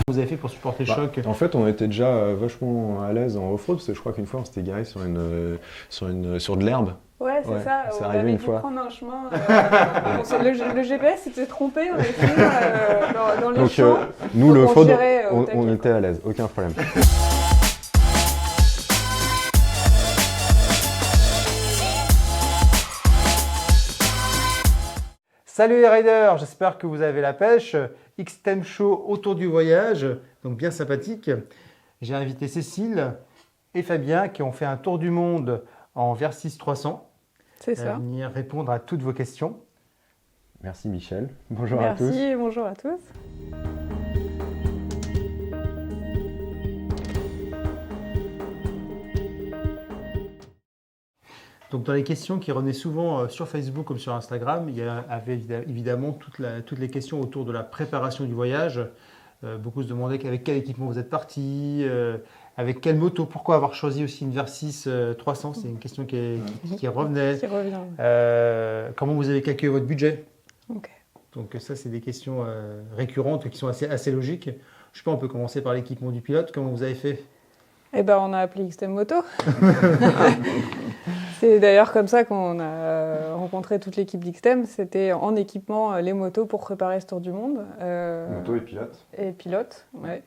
Vous avez fait pour supporter le choc? En fait, on était déjà vachement à l'aise en off-road parce que je crois qu'une fois on s'était garé sur de l'herbe. Ouais, c'est Ouais, ça. c'est On arrivé avait une dû fois. prendre un chemin. Le GPS s'était trompé. On est fini dans les Donc champs. nous, Donc, le on off-road, gérait au taquet, on quoi. était à l'aise, aucun problème. Salut les riders, j'espère que vous avez la pêche. Xteme Show autour du voyage, donc bien sympathique. J'ai invité Cécile et Fabien qui ont fait un tour du monde en Versys 300. C'est ça. Venir répondre à toutes vos questions. Merci Michel, bonjour à tous. Merci, bonjour à tous. Donc dans les questions qui revenaient souvent sur Facebook comme sur Instagram, il y avait évidemment toutes les questions autour de la préparation du voyage. Beaucoup se demandaient avec quel équipement vous êtes parti, avec quelle moto, pourquoi avoir choisi aussi une Versys 300, c'est une question qui revenait. Qui revient. Comment vous avez calculé votre budget? Ok. Donc ça, c'est des questions récurrentes qui sont assez logiques. Je sais pas, on peut commencer par l'équipement du pilote. Comment vous avez fait? Eh ben, on a appelé Xteme Moto. C'est d'ailleurs comme ça qu'on a rencontré toute l'équipe d'Xteme. C'était en équipement les motos pour préparer ce tour du monde. Moto et pilote. Et pilote, ouais.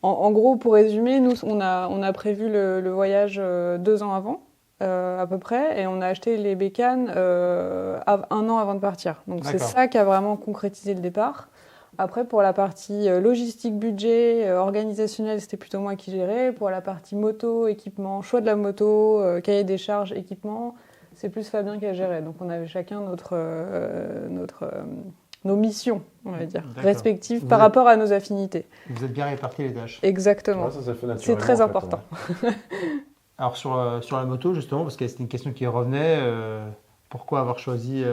En gros, pour résumer, nous, on a prévu le voyage 2 ans avant, à peu près, et on a acheté les bécanes 1 an avant de partir. Donc c'est ça qui a vraiment concrétisé le départ. Après, pour la partie logistique, budget, organisationnel, c'était plutôt moi qui gérais. Pour la partie moto, équipement, choix de la moto, cahier des charges, équipement, c'est plus Fabien qui a géré. Donc on avait chacun nos missions, on va dire, respectives par rapport à nos affinités. Vous êtes bien répartis les tâches. Exactement. Ouais, ça fait naturellement, c'est très en important. fait, Alors sur la moto, justement, parce que c'était une question qui revenait, pourquoi avoir choisi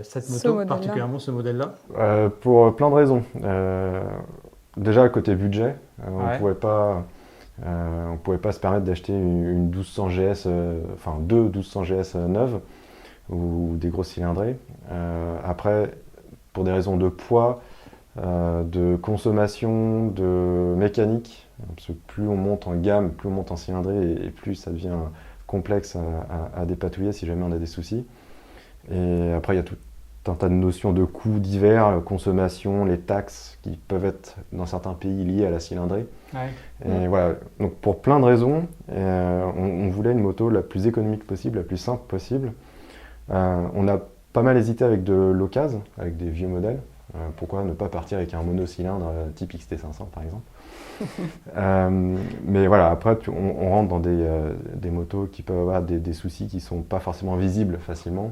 cette moto, particulièrement ce modèle-là? Pour plein de raisons. Déjà, côté budget, on ne pouvait pas se permettre d'acheter une 1200 GS, enfin deux 1200 GS neuves ou des grosses cylindrées. Après, pour des raisons de poids, de consommation, de mécanique, parce que plus on monte en gamme, plus on monte en cylindrée et plus ça devient complexe à dépatouiller si jamais on a des soucis. Et après, il y a tout un tas de notions de coûts divers, consommation, les taxes qui peuvent être dans certains pays liées à la cylindrée. Ouais. Et voilà, donc pour plein de raisons, on voulait une moto la plus économique possible, la plus simple possible. On a pas mal hésité avec de l'occasion, avec des vieux modèles. Pourquoi ne pas partir avec un monocylindre type XT500 par exemple. Mais voilà, après on rentre dans des motos qui peuvent avoir des soucis qui ne sont pas forcément visibles facilement.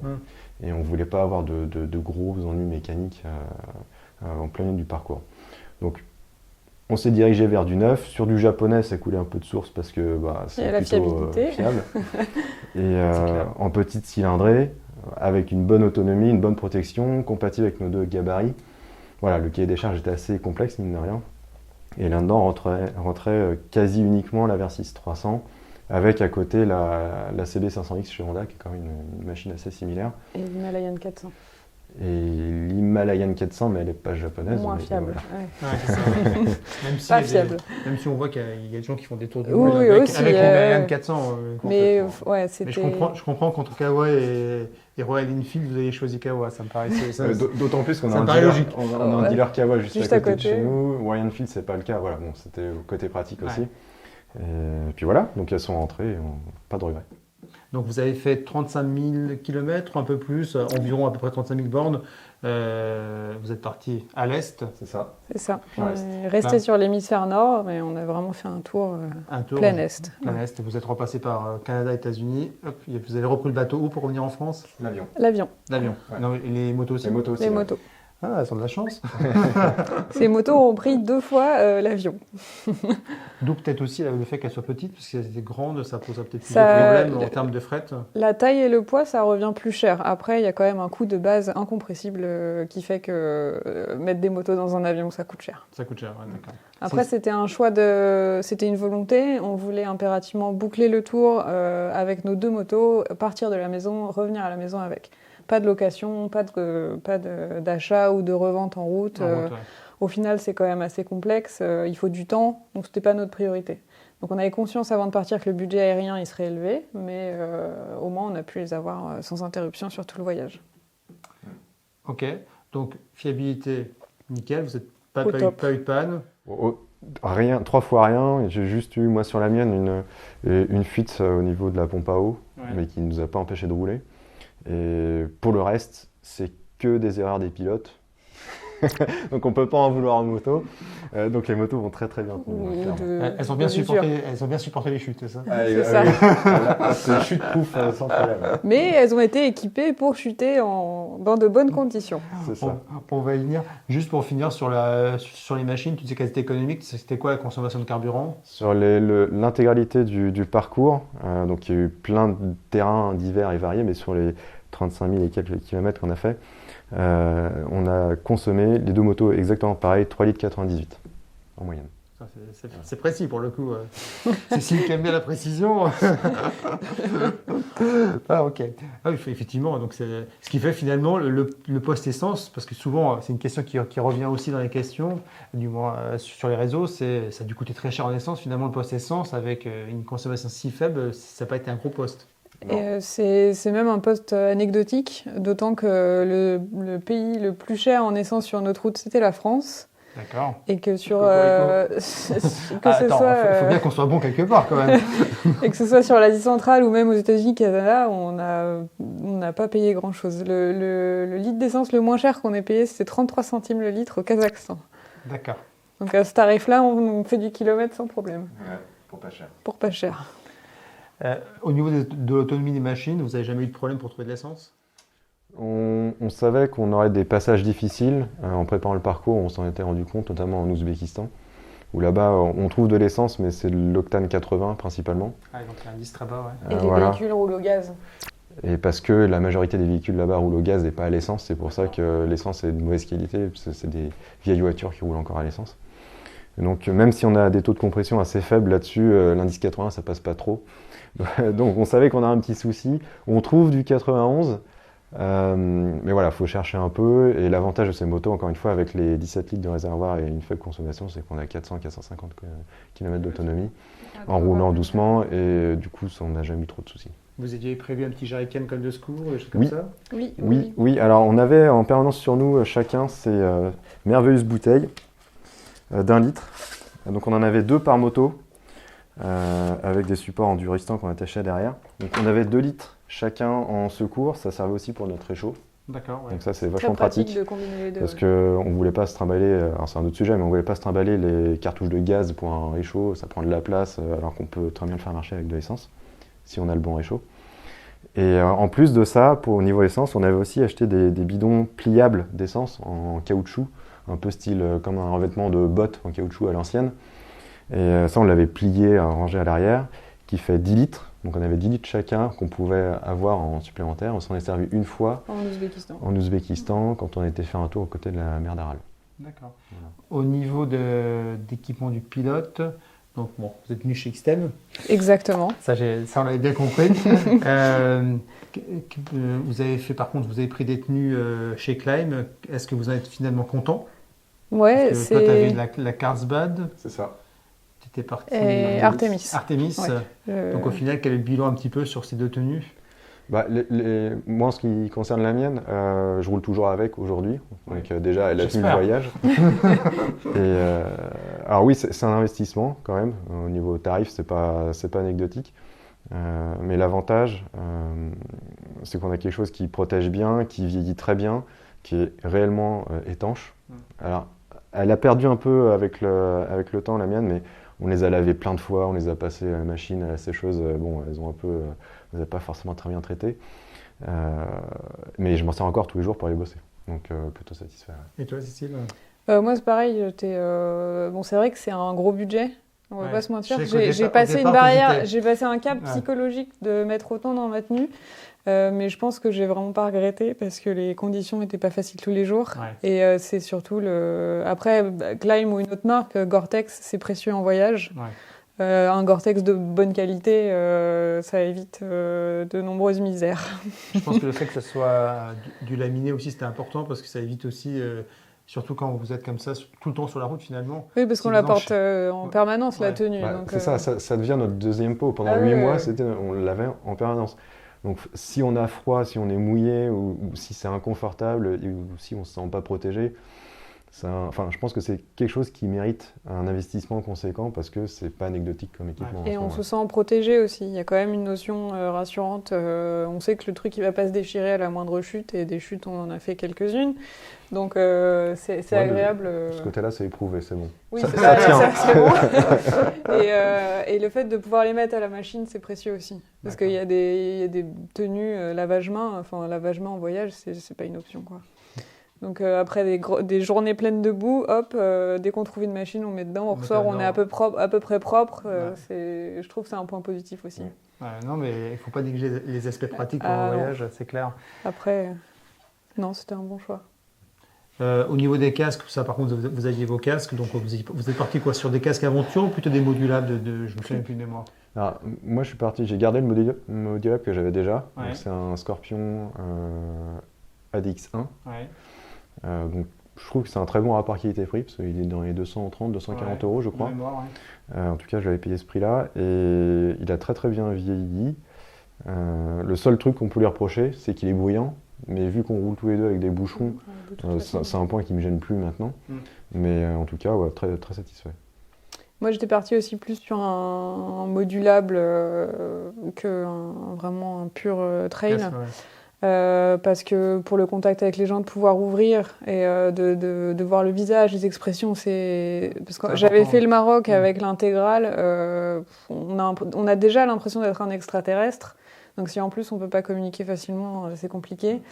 Et on ne voulait pas avoir de gros ennuis mécaniques en plein milieu du parcours. Donc on s'est dirigé vers du neuf. Sur du japonais, ça coulait un peu de source parce que c'est plutôt fiable. Et en petite cylindrée, avec une bonne autonomie, une bonne protection, compatible avec nos deux gabarits. Voilà, le cahier des charges était assez complexe, mine de rien. Et là-dedans rentrait quasi uniquement la Versys 300, avec à côté la CB500X chez Honda, qui est quand même une machine assez similaire. Et l'Himalayan 400. Et l'Himalayan 400, mais elle n'est pas japonaise. Moins fiable. Voilà. Ouais, c'est ça. Pas fiable. Même si on voit qu'il y a des gens qui font des tours du monde avec aussi, l'Himalayan 400. Mais ouais, c'était... Mais je comprends qu'entre Kawa et Royal Enfield, vous avez choisi Kawa. Ça me paraissait... D'autant plus qu'on a un dealer Kawa juste à côté de chez nous. Royal Enfield, c'est pas le cas. Voilà, bon, c'était côté pratique aussi. Et puis voilà, donc elles sont rentrées, pas de regrets. Donc vous avez fait 35 000 km, un peu plus, environ à peu près 35 000 bornes. Vous êtes parti à l'est. C'est ça. C'est ça. On est resté sur l'hémisphère nord, mais on a vraiment fait un tour plein est. Plein est. Vous êtes repassé par Canada, États-unis. Vous avez repris le bateau où pour revenir en France? L'avion. L'avion. Ouais. Non, et les motos aussi? Les motos aussi. Les motos. Ah, elles ont de la chance. Ces motos ont pris 2 fois l'avion. D'où peut-être aussi le fait qu'elles soient petites, parce qu'elles étaient grandes, ça pose peut-être plus de problèmes en termes de fret. La taille et le poids, ça revient plus cher. Après, il y a quand même un coût de base incompressible qui fait que mettre des motos dans un avion, ça coûte cher. Ça coûte cher, ouais, d'accord. Après, c'était une volonté. On voulait impérativement boucler le tour avec nos 2 motos, partir de la maison, revenir à la maison avec. Pas de location, pas d'achat ou de revente en route. Au final, c'est quand même assez complexe, il faut du temps, donc c'était pas notre priorité. Donc on avait conscience avant de partir que le budget aérien il serait élevé, mais au moins on a pu les avoir sans interruption sur tout le voyage. Ok, donc fiabilité, nickel, vous n'avez Au top. pas eu de panne. Rien, 3 fois rien. J'ai juste eu, moi, sur la mienne, une fuite au niveau de la pompe à eau, mais qui ne nous a pas empêché de rouler. Et pour le reste, c'est que des erreurs des pilotes. Donc on ne peut pas en vouloir en moto. Donc les motos vont très très bien. Elles ont bien supporté les chutes, c'est ça? C'est ça. C'est chute-proof sans problème. Mais elles ont été équipées pour chuter dans de bonnes conditions. C'est ça. On va y venir. Juste pour finir sur les machines, tu disais qu'elles étaient économiques. C'était quoi la consommation de carburant? Sur l'intégralité du parcours, donc il y a eu plein de terrains divers et variés, mais sur les 35 000 et quelques kilomètres qu'on a fait, on a consommé les deux motos exactement pareil, 3,98 litres en moyenne. C'est précis pour le coup. Cécile qui aime bien la précision. Ah ok. Ah, oui, effectivement, donc ce qui fait finalement le poste essence, parce que souvent c'est une question qui revient aussi dans les questions, du moins sur les réseaux, ça a dû coûter très cher en essence. Finalement, le poste essence avec une consommation si faible, ça n'a pas été un gros poste. Et c'est même un poste anecdotique, d'autant que le pays le plus cher en essence sur notre route, c'était la France. D'accord. Et que sur faut bien qu'on soit bon quelque part quand même. Et que ce soit sur l'Asie centrale ou même aux États-Unis, Canada, on n'a pas payé grand-chose. Le litre d'essence le moins cher qu'on ait payé, c'était 33 centimes le litre au Kazakhstan. D'accord. Donc à ce tarif-là, on fait du kilomètre sans problème. Ouais, pour pas cher. Pour pas cher. Au niveau de l'autonomie des machines, vous n'avez jamais eu de problème pour trouver de l'essence? On savait qu'on aurait des passages difficiles. En préparant le parcours, on s'en était rendu compte, notamment en Ouzbékistan, où là-bas, on trouve de l'essence, mais c'est de l'octane 80 principalement. Ah, donc il y a un indice très bas, ouais. Et les véhicules roulent au gaz. Et parce que la majorité des véhicules là-bas roulent au gaz et pas à l'essence, c'est pour ça que l'essence est de mauvaise qualité, parce que c'est des vieilles voitures qui roulent encore à l'essence. Et donc même si on a des taux de compression assez faibles là-dessus, l'indice 80 ça passe pas trop. Donc on savait qu'on a un petit souci. On trouve du 91, mais voilà, il faut chercher un peu. Et l'avantage de ces motos, encore une fois, avec les 17 litres de réservoir et une faible consommation, c'est qu'on a 400-450 km d'autonomie en roulant doucement, et du coup on n'a jamais eu trop de soucis. Vous aviez prévu un petit jerrycan comme de secours, des choses Oui. comme ça? Oui. Alors on avait en permanence sur nous chacun ces merveilleuses bouteilles d'1 litre. Donc on en avait 2 par moto, avec des supports en duristan qu'on attachait derrière. Donc on avait 2 litres chacun en secours, ça servait aussi pour notre réchaud. D'accord, ouais. Donc ça c'est Très vachement pratique de combiner les deux. parce qu'on ne voulait pas se trimballer, alors c'est un autre sujet, mais on ne voulait pas se trimballer les cartouches de gaz pour un réchaud, ça prend de la place alors qu'on peut très bien le faire marcher avec de l'essence, si on a le bon réchaud. Et en plus de ça, au niveau essence, on avait aussi acheté des bidons pliables d'essence en caoutchouc, un peu style comme un revêtement de bottes en caoutchouc à l'ancienne. Et ça, on l'avait plié, rangé à l'arrière, qui fait 10 litres. Donc on avait 10 litres chacun qu'on pouvait avoir en supplémentaire. On s'en est servi une fois en Ouzbékistan quand on était faire un tour aux côtés de la mer d'Aral. D'accord. Voilà. Au niveau d'équipement du pilote, donc bon, vous êtes venu chez X-Tem. Exactement. Ça on l'avait bien compris. Vous avez pris des tenues chez Climb. Est-ce que vous en êtes finalement content? Ouais, parce que toi, tu avais la Carlsbad. C'est ça. Tu étais parti. Et Artemis. Ouais. Donc au final, quel est le bilan un petit peu sur ces deux tenues? Moi, en ce qui concerne la mienne, je roule toujours avec aujourd'hui. Donc déjà, elle a tenu le voyage. Alors oui, c'est un investissement quand même. Au niveau tarif, c'est pas anecdotique. Mais l'avantage, c'est qu'on a quelque chose qui protège bien, qui vieillit très bien, qui est réellement étanche. Alors, elle a perdu un peu avec le temps, la mienne, mais on les a lavées plein de fois, on les a passées à la machine, à la sécheuse. Bon, elles ont un peu... on les a pas forcément très bien traitées. Mais je m'en sers encore tous les jours pour aller bosser. Donc, plutôt satisfait. Ouais. Et toi, Cécile? Moi, c'est pareil. Bon, c'est vrai que c'est un gros budget. On va pas se mentir. J'ai passé une barrière, j'ai passé un cap psychologique de mettre autant dans ma tenue. Mais je pense que j'ai vraiment pas regretté parce que les conditions n'étaient pas faciles tous les jours. Ouais. Et c'est surtout Après, Climb ou une autre marque, Gore-Tex, c'est précieux en voyage. Ouais. Un Gore-Tex de bonne qualité, ça évite de nombreuses misères. Je pense que le fait que ça soit du laminé aussi, c'était important parce que ça évite aussi Surtout quand vous êtes comme ça, tout le temps sur la route finalement. Oui, parce Si qu'on vous la porte en Ouais. permanence, la Ouais. tenue. Bah, donc, c'est ça devient notre deuxième peau. Pendant 8 mois, on l'avait en permanence. Donc si on a froid, si on est mouillé, ou si c'est inconfortable, ou si on ne se sent pas protégé, je pense que c'est quelque chose qui mérite un investissement conséquent parce que c'est pas anecdotique comme équipement. Et on se sent protégé aussi. Il y a quand même une notion rassurante. On sait que le truc il va pas se déchirer à la moindre chute, et des chutes on en a fait quelques-unes. Donc c'est agréable. Ce côté-là, c'est éprouvé, c'est bon. Oui, ça ça, tient. c'est bon. Et le fait de pouvoir les mettre à la machine, c'est précieux aussi. Parce qu'il y a des tenues lavage-main. Enfin, lavage-main en voyage, c'est pas une option, quoi. Donc après des journées pleines de boue, hop, dès qu'on trouve une machine, on met dedans, on ressort, on est à peu près propre. Je trouve que c'est un point positif aussi. Ouais, non, mais il ne faut pas négliger les aspects pratiques Ah, en non. voyage, c'est clair. Après, non, c'était un bon choix. Au niveau des casques, ça par contre, vous aviez vos casques, donc vous êtes parti quoi, sur des casques aventure ou plutôt des modulables je me souviens plus de mémoire. Alors, moi, j'ai gardé le modulable que j'avais déjà. Ouais. Donc, c'est un Scorpion ADX1. Ouais. Donc, je trouve que c'est un très bon rapport qualité-prix, parce qu'il est dans les 230, 240 euros, je crois. De mémoire, ouais. En tout cas, je l'avais payé ce prix-là, et il a très très bien vieilli. Le seul truc qu'on peut lui reprocher, c'est qu'il est bruyant, mais vu qu'on roule tous les deux avec des bouchons, c'est un point qui me gêne plus maintenant. Mais en tout cas, ouais, très, très satisfait. Moi, j'étais partie aussi plus sur un modulable que vraiment un pur trail. Casque, ouais. Parce que pour le contact avec les gens, de pouvoir ouvrir et de voir le visage, les expressions, parce que j'avais fait le Maroc avec l'intégrale, on a déjà l'impression d'être un extraterrestre. Donc si en plus on peut pas communiquer facilement, c'est compliqué.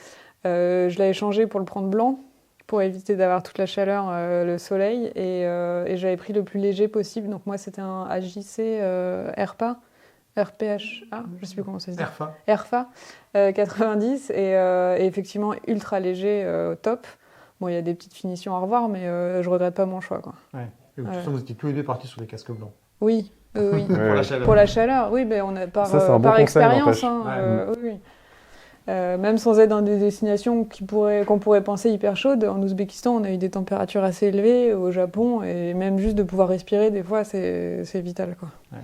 Je l'avais changé pour le prendre blanc, pour éviter d'avoir toute la chaleur, le soleil, et j'avais pris le plus léger possible. Donc moi c'était un AJC RPA. RPHA, je sais plus comment ça se dit. RFA 90 et effectivement ultra léger, top. Bon, il y a des petites finitions à revoir, mais je regrette pas mon choix, quoi. Ouais. Et de toute façon, vous étiez tous les deux partis sur des casques blancs. Oui. Pour la chaleur. Pour la chaleur, oui, ben on a Ça, c'est un bon par conseil, expérience. n'empêche. Oui. Même sans être dans des destinations qu'on pourrait penser hyper chaudes, en Ouzbékistan, on a eu des températures assez élevées, au Japon, et même juste de pouvoir respirer, des fois, c'est vital, quoi. Ouais.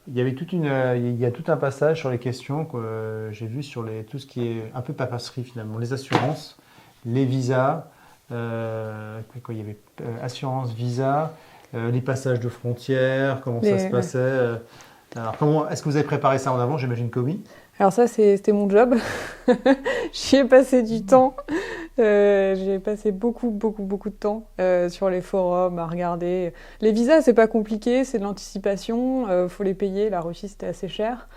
Il y a tout un passage sur les questions que j'ai vu sur tout ce qui est un peu papasserie finalement, les assurances, les visas, il y avait assurance, visa, les passages de frontières, comment ça se passait. Alors est-ce que vous avez préparé ça en avant? J'imagine que oui. Alors ça, c'était mon job. J'y ai passé du temps. J'ai passé beaucoup de temps sur les forums à regarder. Les visas, c'est pas compliqué, c'est de l'anticipation. Faut les payer. La Russie, c'était assez cher.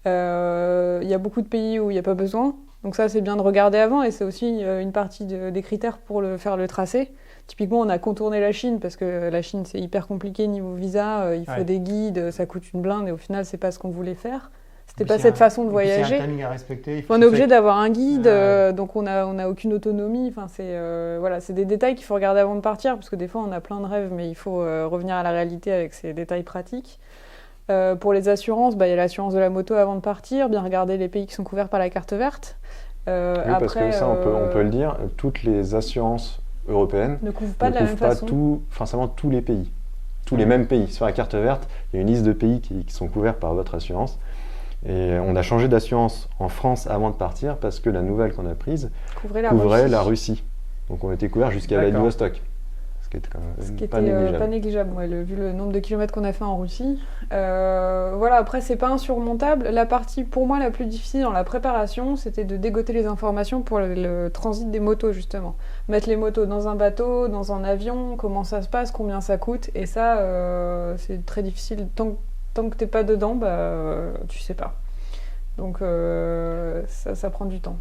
Il y a beaucoup de pays où il n'y a pas besoin. Donc ça, c'est bien de regarder avant, et c'est aussi une partie des critères pour faire le tracé. Typiquement, on a contourné la Chine parce que la Chine, c'est hyper compliqué niveau visa. Il faut des guides, ça coûte une blinde, et au final, c'est pas ce qu'on voulait faire. C'était pas cette façon de voyager. Il y a un timing à respecter. On est obligé d'avoir un guide, donc on a aucune autonomie. Enfin, c'est des détails qu'il faut regarder avant de partir, parce que des fois on a plein de rêves, mais il faut revenir à la réalité avec ces détails pratiques. Pour les assurances, il y a l'assurance de la moto avant de partir, bien regarder les pays qui sont couverts par la carte verte. Oui, parce que ça, on peut le dire, toutes les assurances européennes ne couvrent pas de la même façon. Forcément tous les pays, tous les mêmes pays. Sur la carte verte, il y a une liste de pays qui sont couverts par votre assurance. Et on a changé d'assurance en France avant de partir parce que la nouvelle qu'on a prise couvrait la Russie. Donc on était couverts jusqu'à Vladivostok. Ce qui était quand même pas négligeable. Ouais, vu le nombre de kilomètres qu'on a fait en Russie. Voilà, après, c'est pas insurmontable. La partie, pour moi, la plus difficile dans la préparation, c'était de dégoter les informations pour le transit des motos, justement. Mettre les motos dans un bateau, dans un avion, comment ça se passe, combien ça coûte. Et ça, c'est très difficile. Tant que t'es pas dedans, tu sais pas. Donc ça prend du temps.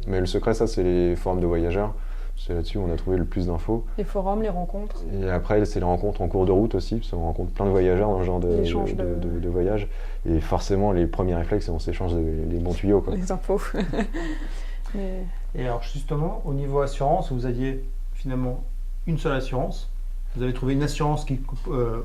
Mais le secret, ça, c'est les forums de voyageurs. C'est là-dessus où on a trouvé le plus d'infos. Les forums, les rencontres. Et après, c'est les rencontres en cours de route aussi, parce qu'on rencontre plein de voyageurs dans ce genre de voyage. Et forcément, les premiers réflexes, on s'échange les bons tuyaux, quoi. Les infos. Et alors justement, au niveau assurance, vous aviez finalement une seule assurance. Vous avez trouvé une assurance qui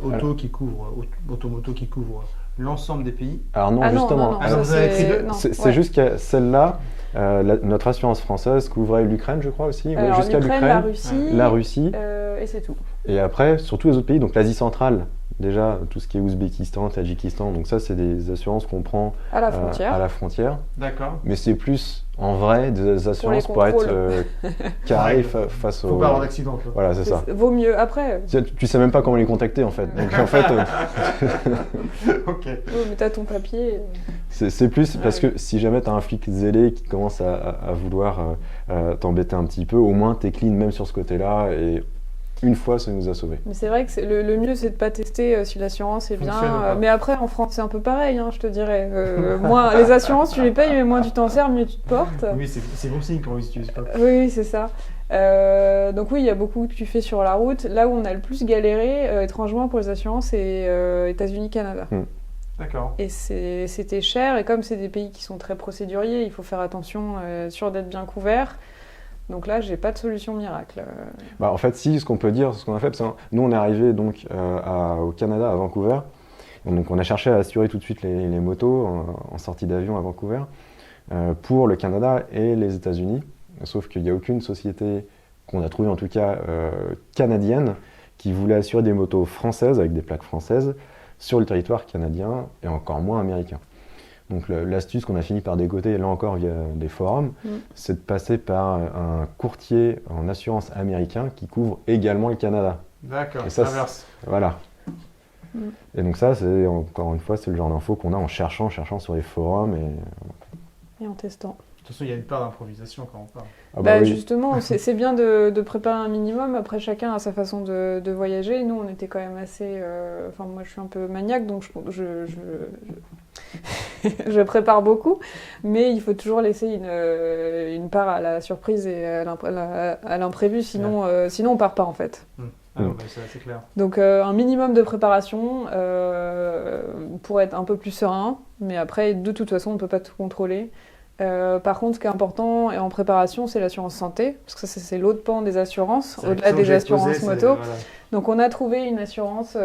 automoto qui couvre l'ensemble des pays. Alors non, Ah non, justement. non, non, alors, vous avez pris deux. non, c'est ouais. juste que celle-là, notre assurance française couvrait l'Ukraine, je crois aussi, ouais, Alors, jusqu'à l'Ukraine, l'Ukraine, la Russie, et c'est tout. et après, sur tous les autres pays, donc l'Asie centrale, déjà, tout ce qui est Ouzbékistan, Tadjikistan, donc ça, c'est des assurances qu'on prend À la frontière. à la frontière. D'accord. Mais c'est plus, en vrai, des assurances pour être contrôles. carré Ouais. face au... Faut pas avoir d'accident, quoi. Voilà, c'est ça. Vaut mieux. Après, Tu sais même pas comment les contacter, en fait. Donc, en fait, Ok. mais t'as ton papier. c'est plus parce Ouais. que si jamais tu as un flic zélé qui commence à vouloir t'embêter un petit peu, au moins t'es clean même sur ce côté-là et une fois ça nous a sauvés. Mais c'est vrai que le mieux, c'est de pas tester si l'assurance est bien. Fonctionne ou pas. Mais après, en France, c'est un peu pareil, hein, je te dirais. Moins, les assurances, tu les payes, mais moins tu t'en sers, mieux tu te portes. Oui, c'est bon signe quand on l'utilise pas. Oui, c'est ça. Donc oui, il y a beaucoup que tu fais sur la route. Là où on a le plus galéré, étrangement, pour les assurances, c'est États-Unis-Canada. D'accord. Et c'était cher, et comme c'est des pays qui sont très procéduriers, il faut faire attention, être sûr d'être bien couvert. Donc là, j'ai pas de solution miracle. Bah, en fait, si, ce qu'on peut dire, ce qu'on a fait, parce que nous on est arrivé donc au Canada, à Vancouver. Donc on a cherché à assurer tout de suite les motos en sortie d'avion à Vancouver pour le Canada et les États-Unis. Sauf qu'il n'y a aucune société qu'on a trouvée, en tout cas canadienne, qui voulait assurer des motos françaises avec des plaques françaises sur le territoire canadien et encore moins américain. Donc l'astuce qu'on a fini par dégoter, là encore via des forums, c'est de passer par un courtier en assurance américain qui couvre également le Canada. D'accord. Et ça, Inverse. Voilà. Et donc ça, c'est encore une fois, c'est le genre d'info qu'on a en cherchant sur les forums. Et en testant. De toute façon, il y a une part d'improvisation quand on parle. Ah bah oui. Justement, c'est bien de préparer un minimum. Après, chacun a sa façon de voyager. Nous, on était quand même assez... Enfin, moi, je suis un peu maniaque, donc je prépare beaucoup. Mais il faut toujours laisser une part à la surprise et à l'imprévu. Sinon, sinon, on part pas, en fait. Ah non, bah, c'est clair. Donc, un minimum de préparation pour être un peu plus serein. Mais après, de toute façon, on ne peut pas tout contrôler. Par contre, ce qui est important et en préparation, c'est l'assurance santé, parce que ça, c'est l'autre pan des assurances, au-delà des assurances moto. Voilà. Donc, on a trouvé une assurance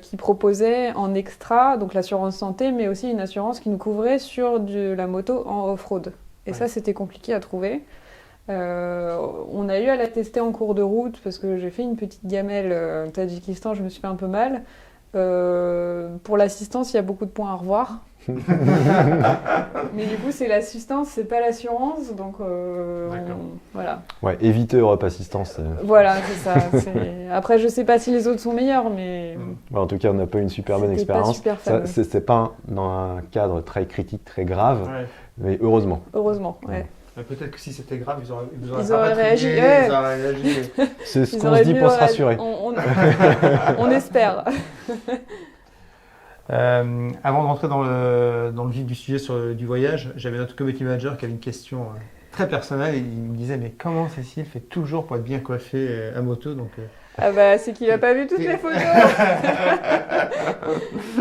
qui proposait en extra, donc l'assurance santé, mais aussi une assurance qui nous couvrait sur de la moto en off-road. Et ça, c'était compliqué à trouver. On a eu à la tester en cours de route, parce que j'ai fait une petite gamelle au Tadjikistan, je me suis fait un peu mal. Pour l'assistance, il y a beaucoup de points à revoir. Mais du coup, c'est l'assistance, c'est pas l'assurance, donc voilà. Ouais, éviter Europe Assistance. Voilà, c'est ça. Après, je sais pas si les autres sont meilleurs, mais En tout cas, on n'a pas une super bonne c'était pas expérience. super fameux. C'est pas dans un cadre très critique, très grave, Ouais. mais heureusement. Heureusement, ouais. Peut-être que si c'était grave, ils auraient Ils auraient rapatrié, réagi, ouais. Ils auraient réagi. C'est ce Ils qu'on auraient se dit mieux pour se réagi. rassurer. On espère. Avant de rentrer dans le vif du sujet du voyage, j'avais notre community manager qui avait une question très personnelle et il me disait mais comment Cécile fait toujours pour être bien coiffée à moto donc, Ah bah, c'est qu'il a pas vu toutes les photos.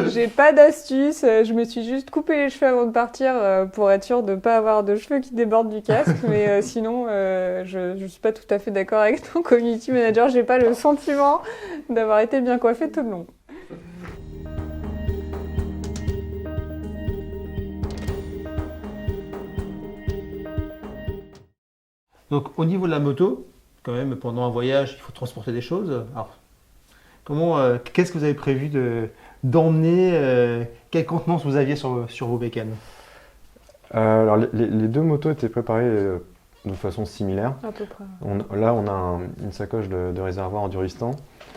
J'ai pas d'astuce. Je me suis juste coupé les cheveux avant de partir pour être sûre de pas avoir de cheveux qui débordent du casque. Mais sinon, je suis pas tout à fait d'accord avec ton community manager. J'ai pas le sentiment d'avoir été bien coiffée tout le long. Donc au niveau de la moto, quand même pendant un voyage, il faut transporter des choses. Alors, qu'est-ce que vous avez prévu d'emmener quelle contenance vous aviez sur vos bécanes? Alors, les deux motos étaient préparées de façon similaire. À peu près. Là, on a une sacoche de réservoir enduristan.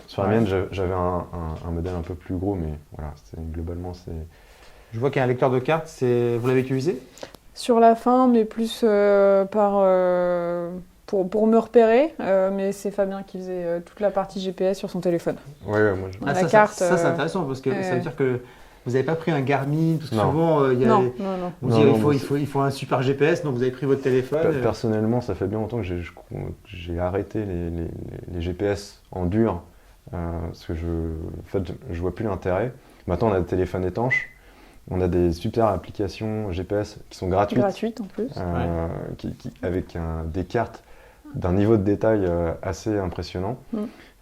Sur la mienne, j'avais un modèle un peu plus gros, mais voilà, globalement, c'est... Je vois qu'il y a un lecteur de cartes, vous l'avez utilisé? Sur la fin, mais plus pour me repérer. Mais c'est Fabien qui faisait toute la partie GPS sur son téléphone. Ouais, moi, La ça, carte, ça, c'est intéressant parce que ça veut dire que vous n'avez pas pris un Garmin, parce que Non. souvent Non. on dit il faut un super GPS, donc vous avez pris votre téléphone. Personnellement, ça fait bien longtemps que j'ai arrêté les GPS en dur, parce que je vois plus l'intérêt. Maintenant, on a des téléphones étanches, on a des super applications GPS qui sont gratuites. Gratuite en plus. Avec des cartes d'un niveau de détail assez impressionnant.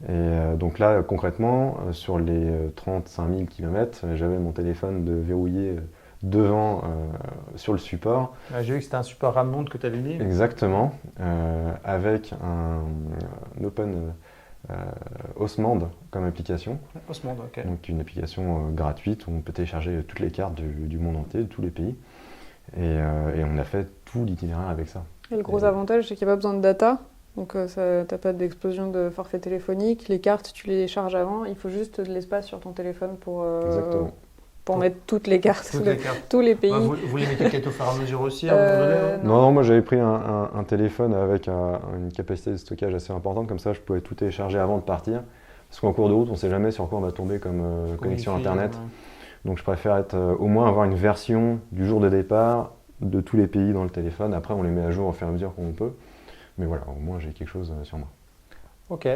Et donc là, concrètement, sur les 35 000 km, j'avais mon téléphone de verrouillé devant sur le support. J'ai vu que c'était un support Rammonde que tu avais mis. Exactement, avec un Open Osmond comme application. Osmond, ok. Donc une application gratuite où on peut télécharger toutes les cartes du monde entier, de tous les pays. Et on a fait tout l'itinéraire avec ça. Et le gros avantage, c'est qu'il n'y a pas besoin de data. Donc, tu n'as pas d'explosion de forfait téléphonique. Les cartes, tu les charges avant. Il faut juste de l'espace sur ton téléphone pour mettre toutes les cartes, tous les pays. Vous les mettez peut-être au fur et à mesure aussi à un moment donné, non, moi j'avais pris un téléphone avec une capacité de stockage assez importante. Comme ça, je pouvais tout télécharger avant de partir. Parce qu'en cours de route, on ne sait jamais sur quoi on va tomber comme connexion Internet. Donc, je préfère au moins avoir une version du jour de départ de tous les pays dans le téléphone. Après, on les met à jour au fur et à mesure qu'on peut. Mais voilà, au moins j'ai quelque chose sur moi. Ok.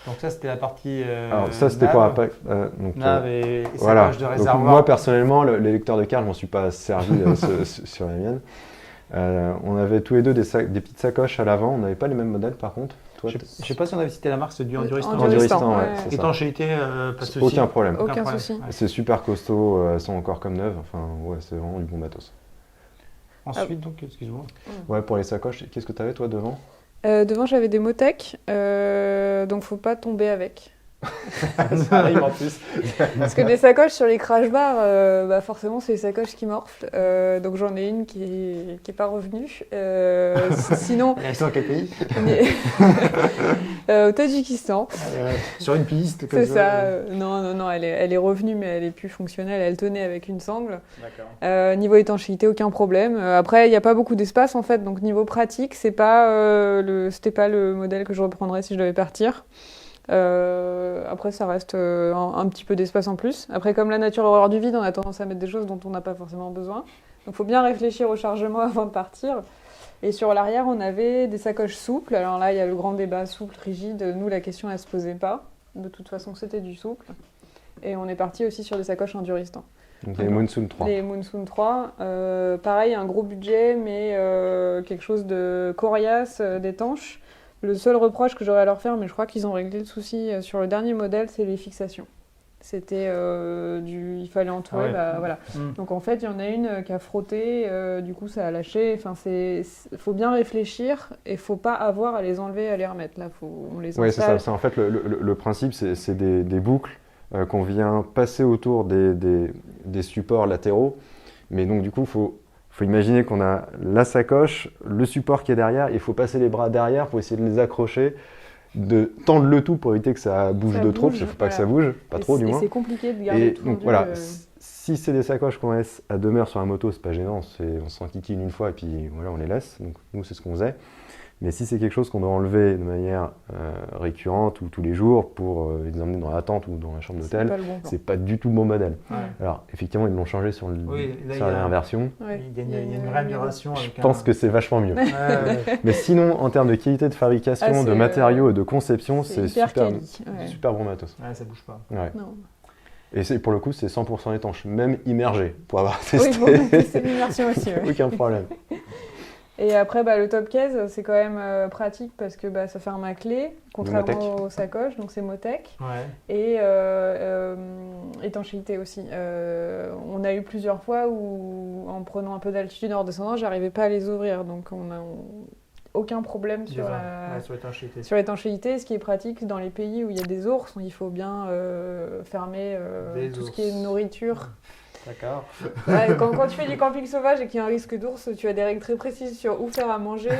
Donc ça, c'était la partie alors ça, c'était pour nav et sacoche voilà. de réservoir. Donc, moi, personnellement, les lecteurs de cartes, je m'en suis pas servi sur la mienne. On avait tous les deux des petites sacoches à l'avant. On n'avait pas les mêmes modèles, par contre. Toi, je ne sais pas si on avait cité la marque, c'est du Enduristan. Enduristan, ouais, c'est ça. Étanchéité, pas de souci. Aucun problème. Aucun souci. C'est super costaud, elles sont encore comme neuves. Enfin, ouais, c'est vraiment du bon matos. Ensuite, donc, excuse-moi. Ouais, pour les sacoches, qu'est-ce que tu avais toi devant? Devant, j'avais des Motec, donc faut pas tomber avec. Ça arrive en plus. Parce que des sacoches sur les crash bars, forcément, c'est les sacoches qui morflent. Donc j'en ai une qui est pas revenue. Sinon. Elles sont à quel pays? Au Tadjikistan. Sur une piste. C'est ça. Non, elle est revenue, mais elle est plus fonctionnelle. Elle tenait avec une sangle. D'accord. Niveau étanchéité, aucun problème. Après, il n'y a pas beaucoup d'espace en fait, donc niveau pratique, c'était pas le modèle que je reprendrais si je devais partir. Après, ça reste un petit peu d'espace en plus. Après, comme la nature horreur du vide, on a tendance à mettre des choses dont on n'a pas forcément besoin. Donc, il faut bien réfléchir au chargement avant de partir. Et sur l'arrière, on avait des sacoches souples. Alors là, il y a le grand débat souple, rigide. Nous, la question, elle ne se posait pas. De toute façon, c'était du souple. Et on est parti aussi sur des sacoches Enduristan. Donc, les Monsoon 3. Les Monsoon 3. Pareil, un gros budget, mais quelque chose de coriace, d'étanche. Le seul reproche que j'aurais à leur faire, mais je crois qu'ils ont réglé le souci sur le dernier modèle, c'est les fixations. C'était il fallait entourer, voilà. Donc en fait, il y en a une qui a frotté, du coup ça a lâché. Enfin, faut bien réfléchir et faut pas avoir à les enlever, à les remettre. Là, on les installe. Oui, c'est ça. C'est en fait le principe, c'est des boucles qu'on vient passer autour des supports latéraux. Mais donc du coup, faut imaginer qu'on a la sacoche, le support qui est derrière, il faut passer les bras derrière pour essayer de les accrocher, de tendre le tout pour éviter que ça bouge de trop, parce qu'il ne faut pas que ça bouge, pas trop du moins. C'est compliqué de garder tout donc rendu, voilà, si c'est des sacoches qu'on laisse à demeure sur la moto, c'est pas gênant, on s'enquiquine une fois et puis voilà, on les laisse. Donc nous, c'est ce qu'on faisait. Mais si c'est quelque chose qu'on doit enlever de manière récurrente ou tous les jours pour les emmener dans la tente ou dans la chambre d'hôtel, c'est pas du tout le bon modèle. Ouais. Alors effectivement, ils l'ont changé sur la dernière version. Il y a une vraie amélioration. Je pense que c'est vachement mieux. Mais sinon, en termes de qualité de fabrication, de matériaux et de conception, c'est super bon matos. Ouais, ça bouge pas. Ouais. Non. Et pour le coup, c'est 100% étanche, même immergé, pour avoir testé. Oui, bon, c'est l'immersion aussi. Ouais. Aucun problème. Et après, le top case, c'est quand même pratique parce que ça ferme à clé, contrairement aux sacoches, donc c'est Motec. Ouais. Et étanchéité aussi. On a eu plusieurs fois où, en prenant un peu d'altitude en redescendant, j'arrivais pas à les ouvrir. Donc on a aucun problème sur l'étanchéité. Ce qui est pratique dans les pays où il y a des ours, il faut bien fermer tout ce qui est nourriture. D'accord. Quand tu fais du camping sauvage et qu'il y a un risque d'ours, tu as des règles très précises sur où faire à manger,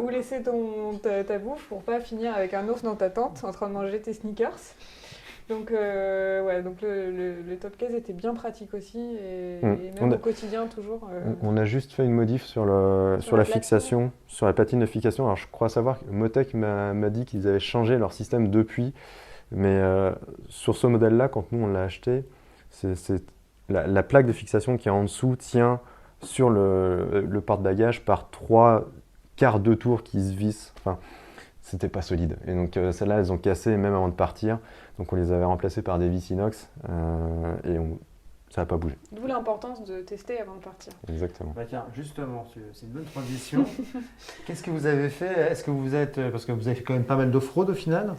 où laisser ta bouffe pour pas finir avec un ours dans ta tente en train de manger tes sneakers. Donc, donc le top case était bien pratique aussi et même au quotidien toujours. On a juste fait une modif sur la fixation, sur la platine de fixation. Alors je crois savoir que Motec m'a dit qu'ils avaient changé leur système depuis, mais sur ce modèle-là, quand nous on l'a acheté, la plaque de fixation qui est en dessous tient sur le porte-bagages par 3 quarts de tour qui se vissent. Enfin, c'était pas solide. Et donc celles-là, elles ont cassé même avant de partir. Donc on les avait remplacées par des vis inox. Et ça n'a pas bougé. D'où l'importance de tester avant de partir. Exactement. Bah tiens, justement, c'est une bonne transition. Qu'est-ce que vous avez fait? Est-ce que vous êtes, parce que vous avez fait quand même pas mal d'off-road au final,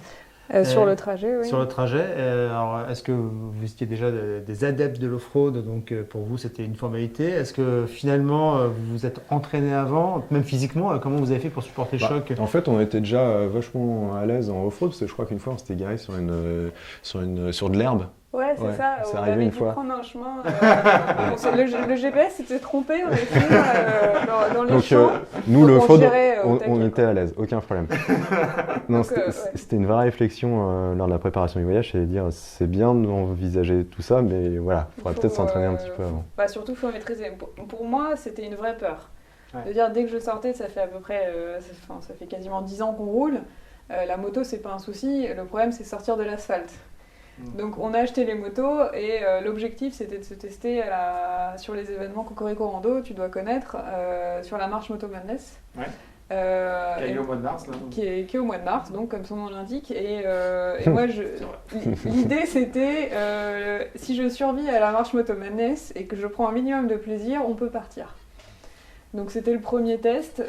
Sur le trajet, oui. sur le trajet. Alors, est-ce que vous étiez déjà des adeptes de l'off-road, donc pour vous c'était une formalité? Est-ce que finalement vous vous êtes entraîné avant, même physiquement? Comment vous avez fait pour supporter le choc? En fait, on était déjà vachement à l'aise en off-road parce que je crois qu'une fois on s'était garé sur de l'herbe. Ouais, c'est Ouais, ça. c'est On arrivé avait une dû fois. prendre un chemin. Le GPS s'était trompé, on était dans les Donc champs. nous, Donc, le on off-road, gérait au taquet, on quoi. était à l'aise, aucun problème. Non, Donc, ouais. c'était une vraie réflexion lors de la préparation du voyage, c'est de dire c'est bien d'envisager tout ça, mais voilà, il faudrait Faut, peut-être s'entraîner un petit peu avant. Bah, surtout, il faut maîtriser. Pour moi, c'était une vraie peur. Ouais. De dire, dès que je sortais, ça fait à peu près, ça fait quasiment 10 ans qu'on roule. La moto, c'est pas un souci. Le problème, c'est sortir de l'asphalte. Donc, on a acheté les motos et l'objectif, c'était de se tester sur les événements Cocorico Rando, tu dois connaître, sur la marche Moto Madness. Ouais. Qui Et- est au mois de mars, là. qui est au mois de mars, donc comme son nom l'indique. Et moi, l'idée c'était, si je survis à la marche Moto Madness et que je prends un minimum de plaisir, on peut partir. Donc c'était le premier test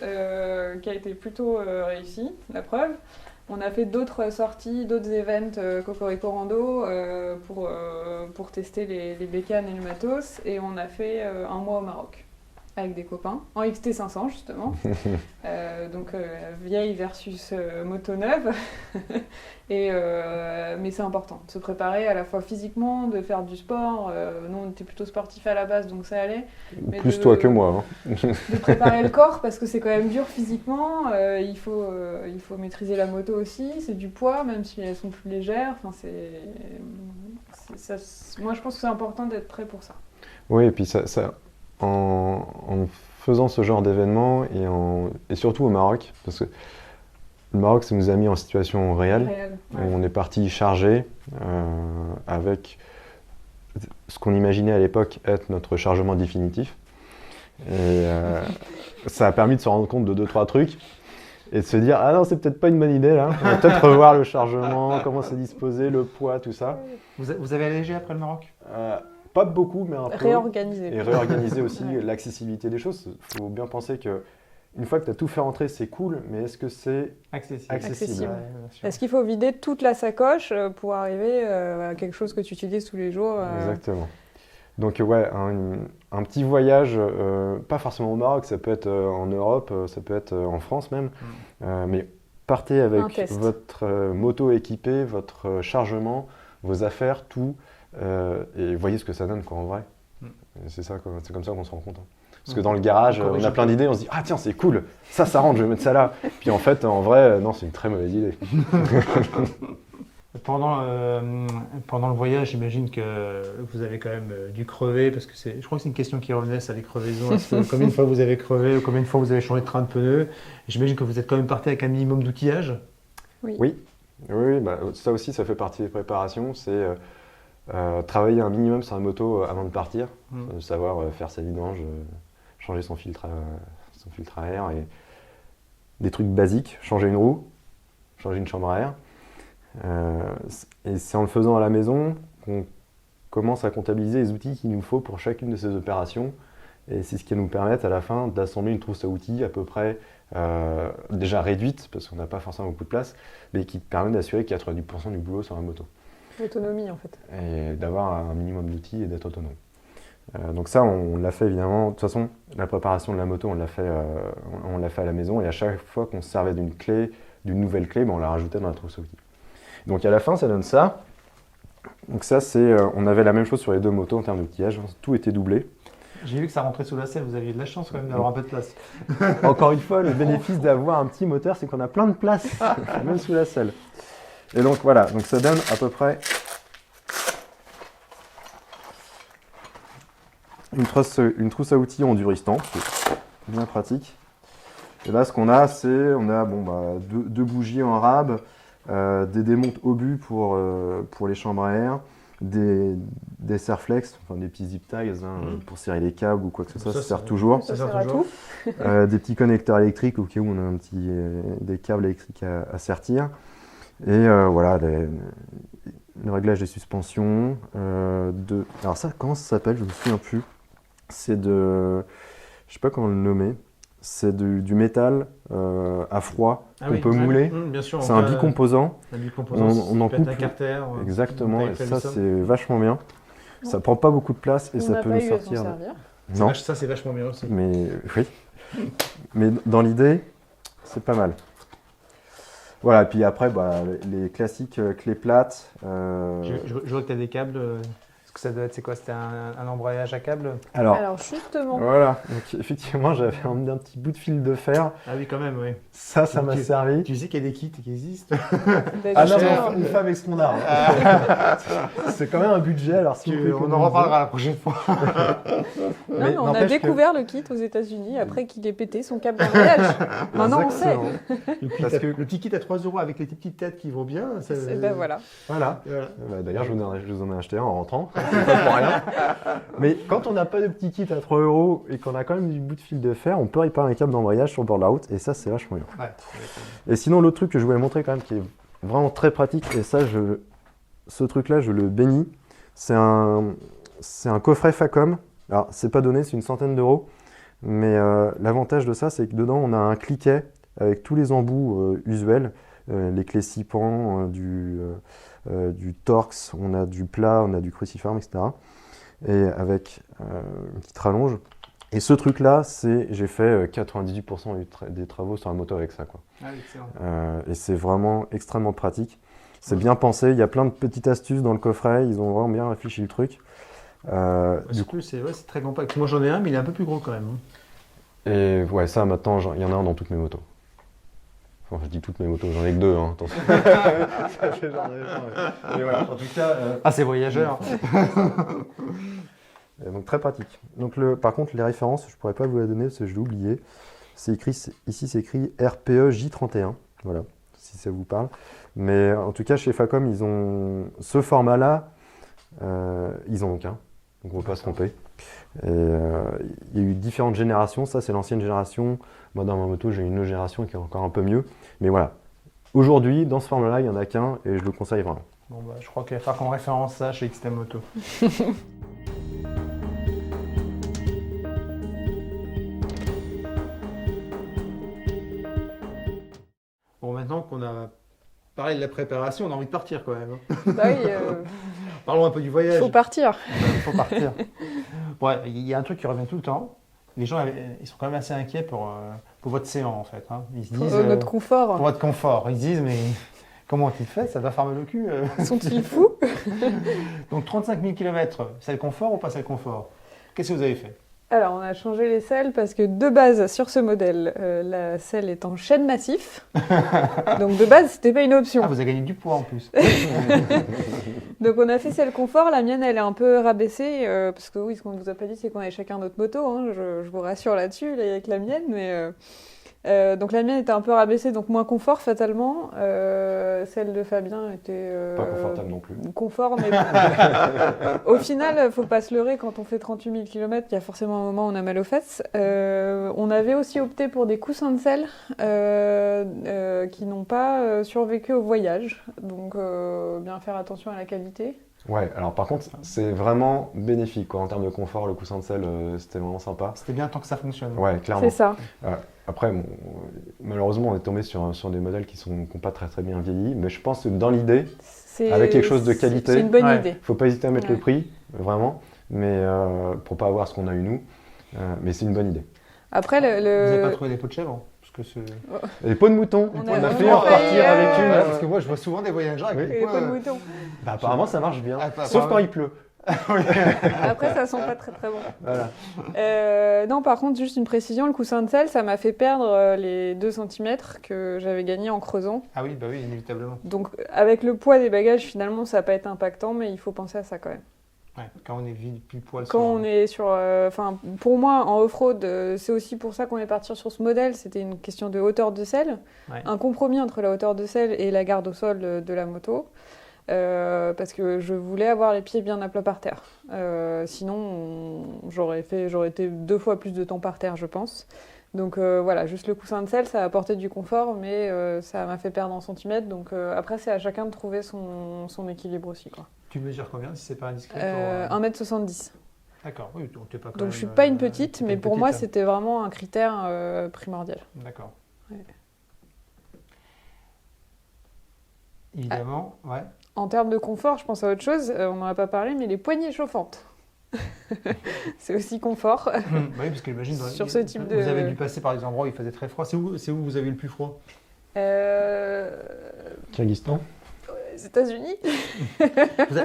qui a été plutôt réussi, la preuve. On a fait d'autres sorties, d'autres events Cocorico Rando pour tester les bécanes et le matos. Et on a fait un mois au Maroc avec des copains, en XT500 justement. Donc vieille versus moto neuve. Mais c'est important de se préparer à la fois physiquement, de faire du sport. Nous on était plutôt sportifs à la base donc ça allait. Mais Plus toi que moi. Hein. De préparer le corps parce que c'est quand même dur physiquement. Il faut maîtriser la moto aussi. C'est du poids même si elles sont plus légères. Enfin, moi je pense que c'est important d'être prêt pour ça. Oui, et puis en faisant ce genre d'événement et surtout au Maroc, parce que le Maroc, ça nous a mis en situation réelle. Ouais. On est parti chargé avec ce qu'on imaginait à l'époque être notre chargement définitif. Et ça a permis de se rendre compte de 2-3 trucs et de se dire ah non, c'est peut-être pas une bonne idée là. On va peut-être revoir le chargement, comment c'est disposé, le poids, tout ça. Vous avez allégé après le Maroc? Pas beaucoup, mais un peu. Réorganiser. Et réorganiser aussi Ouais. l'accessibilité des choses. Il faut bien penser que une fois que tu as tout fait rentrer, c'est cool, mais est-ce que c'est Accessible. accessible. Ouais, bien sûr. Est-ce qu'il faut vider toute la sacoche pour arriver à quelque chose que tu utilises tous les jours Exactement. Donc ouais, un petit voyage, pas forcément au Maroc, ça peut être en Europe, ça peut être en France même, mais partez Un avec test. votre moto équipée, votre chargement, vos affaires, tout, et voyez ce que ça donne quoi, en vrai. Et c'est ça, quoi, c'est comme ça qu'on se rend compte. Hein. Parce que dans le garage, on a plein d'idées, on se dit « Ah tiens, c'est cool, ça rentre, je vais mettre ça là ». Puis en fait, en vrai, non, c'est une très mauvaise idée. Pendant le voyage, j'imagine que vous avez quand même dû crever, parce que je crois que c'est une question qui revenait, ça, les crevaisons. Est-ce que combien de fois vous avez crevé, ou combien de fois vous avez changé de train de pneus? J'imagine que vous êtes quand même parti avec un minimum d'outillage. Oui, bah, ça aussi, ça fait partie des préparations, c'est travailler un minimum sur la moto avant de partir, savoir faire sa vidange, changer son filtre à air, et des trucs basiques, changer une roue, changer une chambre à air. Et c'est en le faisant à la maison qu'on commence à comptabiliser les outils qu'il nous faut pour chacune de ces opérations. Et c'est ce qui va nous permettre à la fin d'assembler une trousse à outils à peu près déjà réduite, parce qu'on n'a pas forcément beaucoup de place, mais qui permet d'assurer 90% du boulot sur la moto. L'autonomie en fait. Et d'avoir un minimum d'outils et d'être autonome. Donc ça, on l'a fait évidemment. De toute façon, la préparation de la moto, on l'a fait à la maison. Et à chaque fois qu'on se servait d'une nouvelle clé, on la rajoutait dans la trousse à outils. Donc à la fin, ça donne ça. Donc ça, on avait la même chose sur les deux motos en termes d'outillage. Tout était doublé. J'ai vu que ça rentrait sous la selle, vous aviez de la chance quand même d'avoir un peu de place. Encore une fois, le bénéfice d'avoir un petit moteur, c'est qu'on a plein de place, même sous la selle. Et donc voilà, donc ça donne à peu près une trousse à outils enduristan, c'est bien pratique. Et là, ce qu'on a, deux bougies en rab, des démontes obus pour les chambres à air, des serre-flex, enfin des petits zip ties pour serrer les câbles ou quoi que ce soit, ça sert toujours. Ça sert à tout. Des petits connecteurs électriques au cas où on a des câbles électriques à sertir. Et voilà, le réglage des suspensions. Alors ça, comment ça s'appelle? Je me souviens plus. C'est je sais pas comment le nommer. C'est du métal à froid qu'on peut mouler. Bien sûr, c'est un bicomposant. On en coupe. Un carter, exactement, et ça c'est vachement bien. Ça prend pas beaucoup de place et ça peut nous sortir. Non. Ça c'est vachement bien aussi. Mais oui. Mais dans l'idée, c'est pas mal. Voilà, et puis après, les classiques clés plates. Je vois que tu as des câbles. Ce que ça doit être, c'est quoi? C'était un embrayage à câble? Alors justement. Voilà, donc effectivement, j'avais emmené un petit bout de fil de fer. Ah oui, quand même, oui. Ça m'a servi. Tu sais qu'il y a des kits qui existent? Ah non, mais une femme avec ce qu'on a. C'est quand même un budget, alors si on en reparlera la prochaine fois. Mais on a découvert le kit aux États-Unis après qu'il ait pété son câble d'embrayage. Maintenant, on sait. Le petit kit à 3 € avec les petites têtes qui vont bien. Voilà. D'ailleurs, je vous en ai acheté un en rentrant. C'est pas pour rien. Mais quand on n'a pas de petit kit à 3 € et qu'on a quand même du bout de fil de fer, on peut réparer un câble d'embrayage sur le bord de la route et ça, c'est vachement bien. Ouais. Et sinon, l'autre truc que je voulais montrer quand même qui est vraiment très pratique, et ça, ce truc-là, je le bénis, c'est un coffret Facom. Alors, c'est pas donné, c'est une centaine d'euros. Mais l'avantage de ça, c'est que dedans, on a un cliquet avec tous les embouts usuels, les clés 6 pans, du Torx, on a du plat, on a du cruciforme, etc. Et avec une petite rallonge. Et ce truc-là, j'ai fait 98% des travaux sur la moto avec ça, quoi. Ah, excellent. Et c'est vraiment extrêmement pratique. C'est bien pensé, il y a plein de petites astuces dans le coffret, ils ont vraiment bien réfléchi le truc. Du coup, c'est très compact. Moi, j'en ai un, mais il est un peu plus gros quand même. Et ouais, ça, maintenant, il y en a un dans toutes mes motos. Enfin, je dis toutes mes motos, j'en ai que 2, hein, attention. Ça fait genre de... voilà, en tout cas... c'est voyageur. Donc très pratique. Donc par contre, les références, je pourrais pas vous les donner parce que je l'ai oublié. Ici, c'est écrit RPE J31. Voilà, si ça vous parle. Mais en tout cas, chez Facom, ils ont ce format-là, ils en ont qu'un. Donc on ne peut pas se tromper. Et, il y a eu différentes générations. Ça, c'est l'ancienne génération. Moi, dans ma moto, j'ai une autre génération qui est encore un peu mieux. Mais voilà. Aujourd'hui, dans ce format-là, il n'y en a qu'un et je le conseille vraiment. Bon, je crois qu'il va falloir qu'on référence ça chez XTM Moto. Bon, maintenant qu'on a parlé de la préparation, on a envie de partir quand même. Bah oui. Parlons un peu du voyage. Il faut partir. Il faut partir. Ouais, il y a un truc qui revient tout le temps. Les gens, ils sont quand même assez inquiets pour votre séant en fait. Hein. Ils se disent, notre confort. Pour votre confort. Ils se disent, mais comment tu fait? Ça doit faire mal au cul. Sont-ils fous? Donc 35 000 km, c'est le confort ou pas c'est le confort? Qu'est-ce que vous avez fait? Alors, on a changé les selles parce que de base, sur ce modèle, la selle est en chêne massif. Donc de base, c'était pas une option. Ah, vous avez gagné du poids en plus. Donc on a fait selle confort. La mienne, elle est un peu rabaissée. Parce que oui, ce qu'on ne vous a pas dit, c'est qu'on avait chacun notre moto. Hein, je vous rassure là-dessus, là, avec la mienne. Mais, donc la mienne était un peu rabaissée, donc moins confort fatalement. Celle de Fabien était... pas confortable non plus. Confort, mais au final, il ne faut pas se leurrer, quand on fait 38 000 km, il y a forcément un moment où on a mal aux fesses. On avait aussi opté pour des coussins de selle qui n'ont pas survécu au voyage. Donc bien faire attention à la qualité. Ouais, alors par contre, c'est vraiment bénéfique quoi. En termes de confort, le coussin de selle, c'était vraiment sympa. C'était bien tant que ça fonctionne. Ouais, clairement. C'est ça. Après, malheureusement, on est tombé sur des modèles qui n'ont pas très très bien vieilli, mais je pense que dans l'idée, avec quelque chose de qualité, c'est une bonne idée. Il ne faut pas hésiter à mettre le prix, vraiment, mais pour ne pas avoir ce qu'on a eu nous, mais c'est une bonne idée. Après, Vous n'avez pas trouvé des pots de chèvre? Les peaux de mouton, on a fait repartir avec une. Parce que moi, je vois souvent des voyageurs avec les pots de mouton. Bah, apparemment, ça marche bien, sauf quand il pleut. Après, ça sent pas très très bon. Voilà. Non, par contre, juste une précision, le coussin de selle, ça m'a fait perdre les 2 cm que j'avais gagnés en creusant. Ah oui, bah oui, inévitablement. Donc, avec le poids des bagages, finalement, ça va pas être impactant, mais il faut penser à ça quand même. Ouais, quand on est vide, plus poil. Quand on est sur... pour moi, en off-road, c'est aussi pour ça qu'on est parti sur ce modèle. C'était une question de hauteur de selle. Ouais. Un compromis entre la hauteur de selle et la garde au sol de la moto. Parce que je voulais avoir les pieds bien à plat par terre. Sinon, j'aurais été 2 fois plus de temps par terre, je pense. Donc voilà, juste le coussin de selle, ça a apporté du confort, mais ça m'a fait perdre en centimètres. Donc après, c'est à chacun de trouver son équilibre aussi, quoi. Tu mesures combien si c'est pas indiscret 1m70. D'accord, oui, donc t'es pas quand Donc même, je suis pas une petite, t'es pas mais une pour petite, moi, hein. c'était vraiment un critère primordial. D'accord. Ouais. Évidemment, ouais. En termes de confort, je pense à autre chose, on n'en a pas parlé, mais les poignées chauffantes. C'est aussi confort. Oui, parce que j'imagine Sur ce type de... vous avez dû passer par des endroits où il faisait très froid. C'est où vous avez eu le plus froid? Kyrgyzstan. Les États-Unis.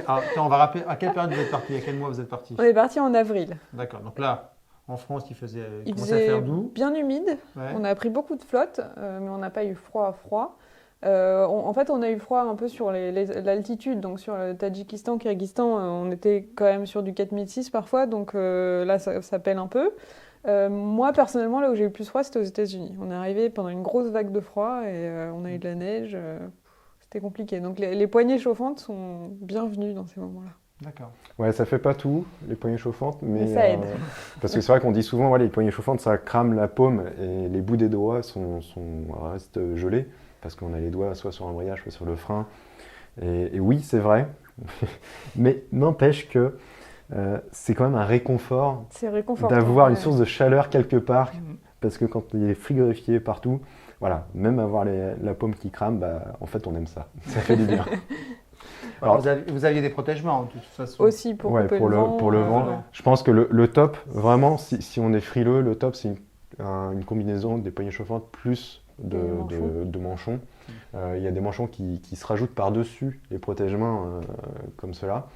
Alors, on va rappeler à quelle période vous êtes parti, à quel mois vous êtes parti? On est parti en avril. D'accord, donc là, en France, il Il commençait à faire doux. bien humide. Ouais. On a pris beaucoup de flotte, mais on n'a pas eu froid. En fait, on a eu froid un peu sur l'altitude, donc sur le Tadjikistan, Kyrgyzstan, on était quand même sur du 4006 parfois, donc là, ça pèle un peu. Moi, personnellement, là où j'ai eu le plus froid, c'était aux États-Unis. On est arrivé pendant une grosse vague de froid et on a eu de la neige. C'était compliqué. Donc les poignées chauffantes sont bienvenues dans ces moments-là. D'accord. Ouais, ça fait pas tout, les poignées chauffantes, mais ça aide. parce que c'est vrai qu'on dit souvent, les poignées chauffantes, ça crame la paume et les bouts des doigts restent gelés parce qu'on a les doigts soit sur l'embrayage, soit sur le frein. Et oui, c'est vrai, mais n'empêche que c'est quand même un réconfort C'est réconfortant. d'avoir une Ouais. source de chaleur quelque part, parce que quand il est frigorifié partout, voilà, même avoir la paume qui crame, en fait, on aime ça. Ça fait du bien. Alors, Alors, vous aviez des protège-mains, de toute façon. Aussi pour couper pour le vent. pour le vent. ouais. Je pense que le top, vraiment, si on est frileux, le top, c'est une combinaison des poignées chauffantes plus de manchons. Il y a des manchons qui se rajoutent par-dessus les protège-mains comme cela.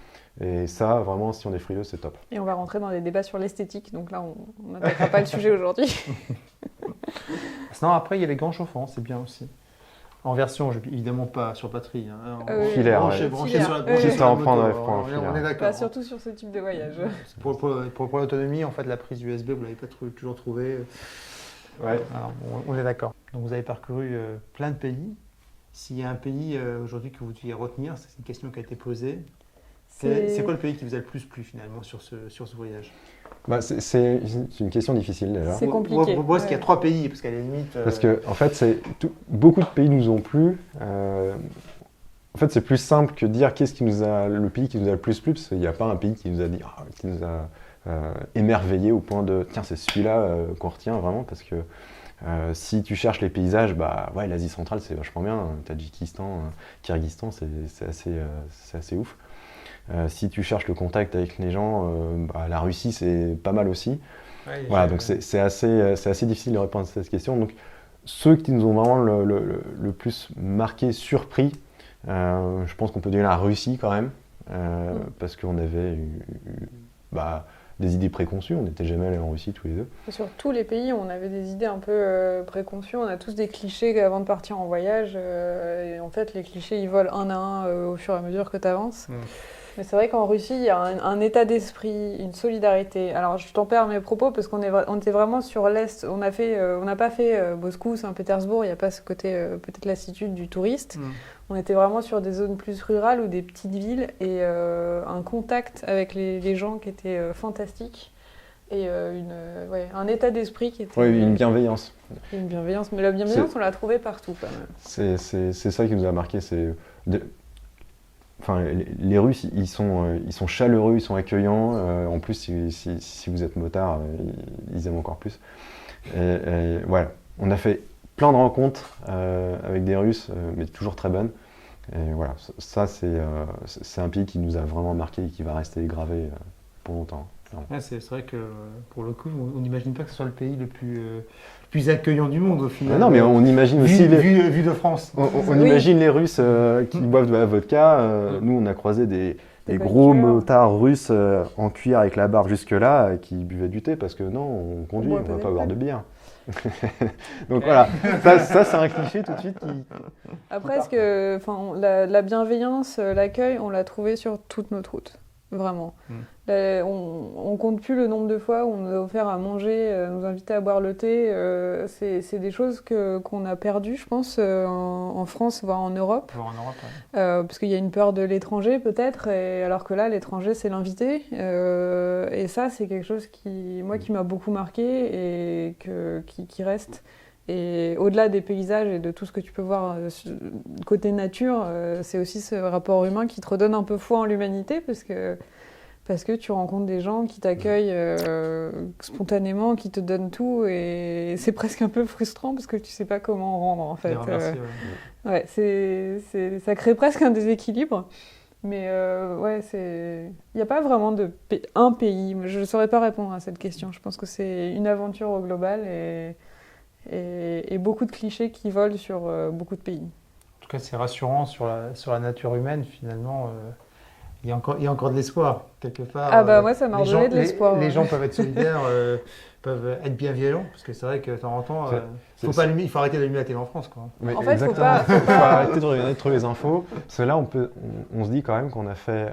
Et ça, vraiment, si on est frileux, c'est top. Et on va rentrer dans des débats sur l'esthétique, donc là, on n'attaquera pas le sujet aujourd'hui. Sinon, après, il y a les gants chauffants, c'est bien aussi. En version, évidemment pas sur batterie. Hein. Filaire, Branché, ouais. branché sur la, Filaire. branché Oui, sur la oui. moto. On On prend un est filaire. d'accord. Pas surtout sur ce type de voyage. Pour l'autonomie, en fait, la prise USB, vous ne l'avez pas toujours trouvée. Ouais. Alors, on est d'accord. Donc, vous avez parcouru plein de pays. S'il y a un pays aujourd'hui que vous deviez retenir, c'est une question qui a été posée. C'est quoi le pays qui vous a le plus plu finalement sur ce voyage? C'est une question difficile déjà. C'est compliqué. Moi, est-ce qu'il y a 3 pays? Parce qu'à la limite. Parce que, en fait, beaucoup de pays nous ont plu. En fait, c'est plus simple que dire le pays qui nous a le plus plu, parce qu'il n'y a pas un pays qui nous a émerveillé au point de tiens, c'est celui-là qu'on retient vraiment, parce que si tu cherches les paysages, l'Asie centrale c'est vachement bien, Tadjikistan, Kyrgyzstan, c'est assez ouf. Si tu cherches le contact avec les gens, la Russie c'est pas mal aussi. Ouais, voilà, donc c'est assez difficile de répondre à cette question. Donc ceux qui nous ont vraiment le plus marqué, surpris, je pense qu'on peut donner la Russie quand même, parce qu'on avait des idées préconçues, on n'était jamais allés en Russie tous les deux. Et sur tous les pays, on avait des idées un peu préconçues, on a tous des clichés avant de partir en voyage, et en fait les clichés ils volent un à un au fur et à mesure que tu avances. Mais c'est vrai qu'en Russie, il y a un état d'esprit, une solidarité. Alors, je tempère mes propos parce qu'on était vraiment sur l'Est. On n'a pas fait Moscou, Saint-Pétersbourg, il n'y a pas ce côté peut-être lassitude du touriste. On était vraiment sur des zones plus rurales ou des petites villes et un contact avec les gens qui était fantastique. Et un état d'esprit qui était... Oui, une bienveillance. Une bienveillance, mais la bienveillance, on l'a trouvée partout quand même. C'est ça qui nous a marqué. Les Russes, ils sont chaleureux, ils sont accueillants. En plus, si vous êtes motard, ils aiment encore plus. Et voilà, on a fait plein de rencontres avec des Russes, mais toujours très bonnes. Et voilà, ça c'est un pays qui nous a vraiment marqué et qui va rester gravé pour longtemps. Ouais, c'est vrai que pour le coup, on n'imagine pas que ce soit le pays le plus accueillant du monde au final. Non, mais on imagine aussi vu de France. On imagine les Russes qui boivent de la vodka. Nous, on a croisé des gros motards russes en cuir avec la barbe jusque-là qui buvaient du thé parce que non, on conduit, on ne va pas boire de bière. Donc voilà, ça c'est un cliché tout de suite. Après, la bienveillance, l'accueil, on l'a trouvé sur toute notre route. vraiment. Là, on compte plus le nombre de fois où on nous a offert à manger, nous inviter à boire le thé. C'est des choses qu'on a perdues, je pense, en France, voire en Europe. Voire en Europe, Parce qu'il y a une peur de l'étranger, peut-être, alors que là, l'étranger, c'est l'invité. Et ça, c'est quelque chose qui m'a beaucoup marqué et qui reste. Et au-delà des paysages et de tout ce que tu peux voir côté nature, c'est aussi ce rapport humain qui te redonne un peu foi en l'humanité, parce que tu rencontres des gens qui t'accueillent spontanément, qui te donnent tout, et c'est presque un peu frustrant parce que tu sais pas comment rendre, en fait. Ça crée presque un déséquilibre. Mais il n'y a pas vraiment un pays. Je ne saurais pas répondre à cette question. Je pense que c'est une aventure au global et beaucoup de clichés qui volent sur beaucoup de pays. En tout cas, c'est rassurant sur la nature humaine, finalement. Il y a encore de l'espoir, quelque part. Moi, ça m'a redonné de l'espoir. Les gens peuvent être solidaires, peuvent être bienveillants, parce que c'est vrai que de temps en temps, il faut arrêter d'allumer la télé en France, quoi. En fait, faut arrêter de regarder trop les infos. Parce que là, on se dit quand même qu'on a fait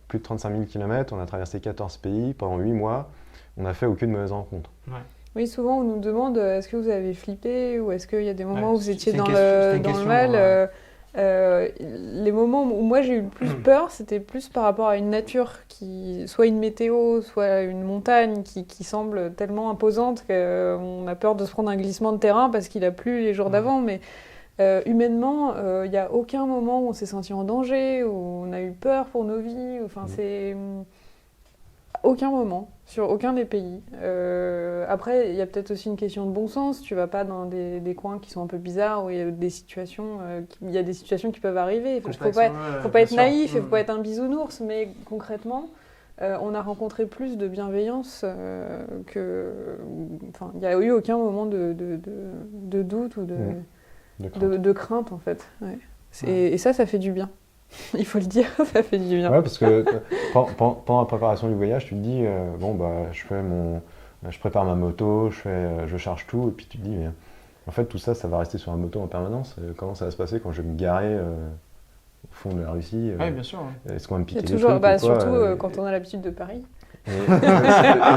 plus de 35 000 km, on a traversé 14 pays pendant 8 mois, on n'a fait aucune mauvaise rencontre. Ouais. Oui, souvent on nous demande est-ce que vous avez flippé ou est-ce qu'il y a des moments où vous étiez dans le mal. Les moments où moi j'ai eu le plus peur, c'était plus par rapport à une nature, soit une météo, soit une montagne qui semble tellement imposante qu'on a peur de se prendre un glissement de terrain parce qu'il a plu les jours d'avant. Mais humainement, il n'y a aucun moment où on s'est senti en danger, où on a eu peur pour nos vies. C'est aucun moment, sur aucun des pays. Après, il y a peut-être aussi une question de bon sens. Tu vas pas dans des coins qui sont un peu bizarres où il y a des situations, qui peuvent arriver. Il faut pas être naïf, il faut pas être un bisounours, mais concrètement, on a rencontré plus de bienveillance il n'y a eu aucun moment de doute ou de crainte, en fait. Ouais. Et ça fait du bien. Il faut le dire, ça fait du bien. Ouais, parce que pendant la préparation du voyage, tu te dis, je prépare ma moto, je charge tout, et puis tu te dis, mais en fait, tout ça, ça va rester sur la moto en permanence. Comment ça va se passer quand je vais me garer au fond de la Russie Oui, bien sûr. Est-ce qu'on va me piquer des trucs surtout quand on a l'habitude de Paris.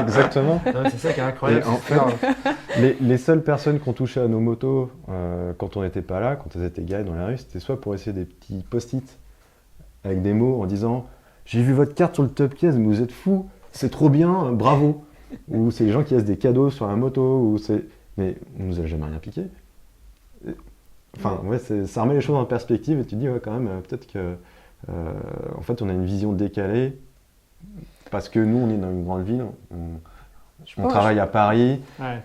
Exactement. C'est ça qui est incroyable. En fait, les seules personnes qui ont touché à nos motos quand on n'était pas là, quand elles étaient garées dans la rue, c'était soit pour essayer des petits post-it avec des mots en disant « J'ai vu votre carte sur le top case, mais vous êtes fous, c'est trop bien, bravo !» Ou c'est les gens qui laissent des cadeaux sur la moto, mais on nous a jamais rien piqué. Enfin, ça remet les choses en perspective et tu te dis, ouais, quand même, peut-être que en fait, on a une vision décalée parce que nous, on est dans une grande ville, on travaille à Paris. Ouais.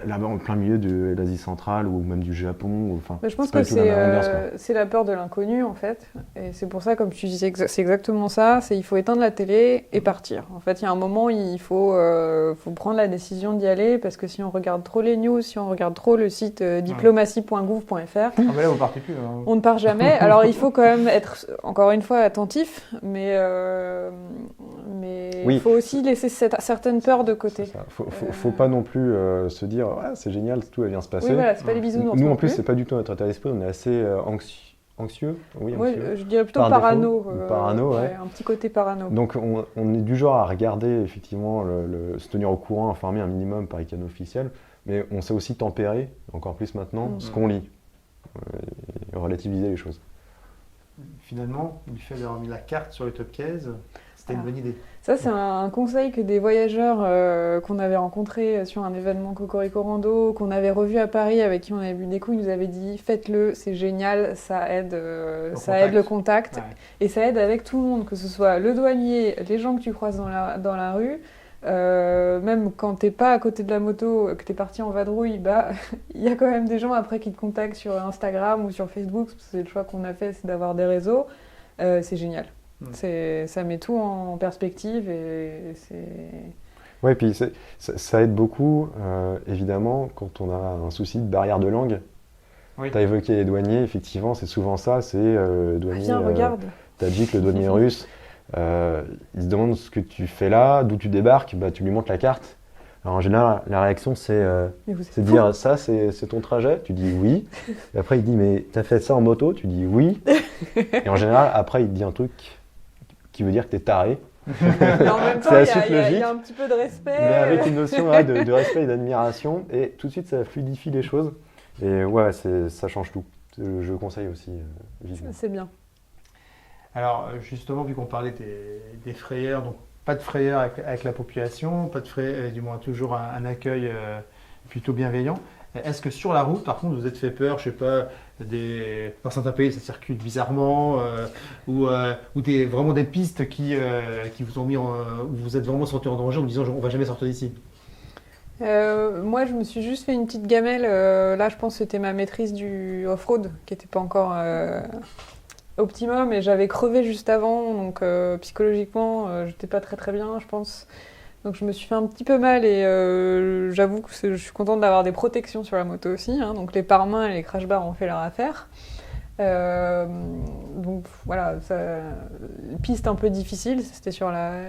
Là-bas, en plein milieu de l'Asie centrale ou même du Japon. Je pense que c'est la peur de l'inconnu, en fait. Et c'est pour ça, comme tu disais, c'est exactement ça. Il faut éteindre la télé et partir. En fait, il y a un moment où il faut prendre la décision d'y aller, parce que si on regarde trop les news, si on regarde trop le site diplomatie.gouv.fr, là, vous partez plus. On ne part jamais. Alors, il faut quand même être, encore une fois, attentif, mais il faut aussi laisser certaines peurs de côté. Faut pas non plus se dire c'est génial, tout va bien se passer. Oui, voilà, c'est pas les bisounours. Nous, en plus, c'est pas du tout notre état d'esprit, on est assez anxieux. Oui, je dirais plutôt parano. Parano, ouais. Un petit côté parano. Donc, on est du genre à regarder, effectivement, se tenir au courant, informer un minimum par les canaux officiels, mais on sait aussi tempérer, encore plus maintenant, ce qu'on lit, et relativiser les choses. Finalement, le fait d'avoir mis la carte sur le top case, c'était une bonne idée. Ça, c'est un conseil que des voyageurs qu'on avait rencontrés sur un événement Cocorico Rando, qu'on avait revu à Paris, avec qui on avait bu des coups, ils nous avaient dit « Faites-le, c'est génial, ça aide le contact. Ouais. Et ça aide avec tout le monde, que ce soit le douanier, les gens que tu croises dans la rue, même quand t'es pas à côté de la moto, que t'es parti en vadrouille, il y a quand même des gens après qui te contactent sur Instagram ou sur Facebook, parce que c'est le choix qu'on a fait, c'est d'avoir des réseaux. C'est génial. Ça met tout en perspective et c'est... Oui, puis ça aide beaucoup, évidemment, quand on a un souci de barrière de langue. Oui. Tu as évoqué les douaniers, effectivement, c'est souvent ça, c'est le douanier tadjik, le douanier russe. Il se demande ce que tu fais là, d'où tu débarques, tu lui montres la carte. Alors en général, la réaction, c'est de dire ça, c'est ton trajet. Tu dis oui. Et après, il dit mais t'as fait ça en moto? Tu dis oui. Et en général, après, il te dit un truc qui veut dire que t'es taré. Et en même temps, C'est la il suite y a logique. un petit peu de respect. Mais avec une notion ouais, de respect et d'admiration, et tout de suite ça fluidifie les choses. Et ouais, ça change tout. Je conseille aussi vivement. C'est bien. Alors justement, vu qu'on parlait des frayeurs, donc pas de frayeurs avec la population, pas de frayeurs, du moins toujours un accueil plutôt bienveillant. Est-ce que sur la route, par contre, vous êtes fait peur, je sais pas, dans certains pays ça circule bizarrement, ou vraiment des pistes qui vous ont mis où vous êtes vraiment senti en danger en vous disant on va jamais sortir d'ici? Moi, je me suis juste fait une petite gamelle. Là, je pense que c'était ma maîtrise du off-road qui n'était pas encore optimum, et j'avais crevé juste avant, donc psychologiquement, j'étais pas très très bien, je pense. Donc je me suis fait un petit peu mal, et j'avoue que je suis contente d'avoir des protections sur la moto aussi, hein. Donc les pare-mains et les crash bars ont fait leur affaire. Donc voilà, piste un peu difficile, c'était sur la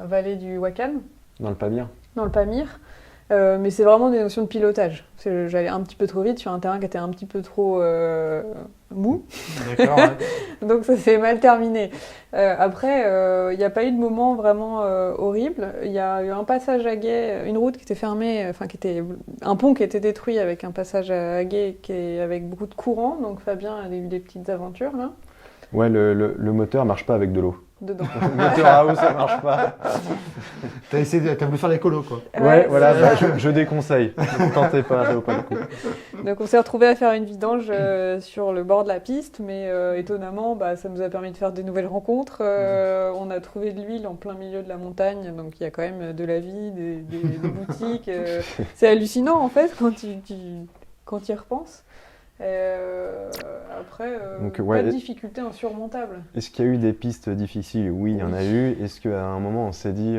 vallée du Wakan, Dans le Pamir. dans le Pamir. Mais c'est vraiment des notions de pilotage. J'allais un petit peu trop vite sur un terrain qui était un petit peu trop mou. D'accord. Ouais. Donc ça s'est mal terminé. Après, il n'y a pas eu de moment vraiment horrible. Il y a eu un passage à gué, une route qui était fermée, enfin un pont qui était détruit avec un passage à gué avec beaucoup de courant. Donc Fabien a eu des petites aventures là. Ouais, le moteur marche pas avec de l'eau. Dedans. Le moteur à eau, ça marche pas. T'as voulu faire l'écolo, quoi. Ouais, voilà, je déconseille. Ne tentez pas, ça vaut pas le coup. Donc on s'est retrouvés à faire une vidange sur le bord de la piste, mais étonnamment, ça nous a permis de faire des nouvelles rencontres. On a trouvé de l'huile en plein milieu de la montagne, donc il y a quand même de la vie, des boutiques. C'est hallucinant en fait quand tu y repenses. Après, Donc, pas de difficultés insurmontables. Est-ce qu'il y a eu des pistes difficiles? Oui, il y en a eu. Est-ce qu'à un moment on s'est dit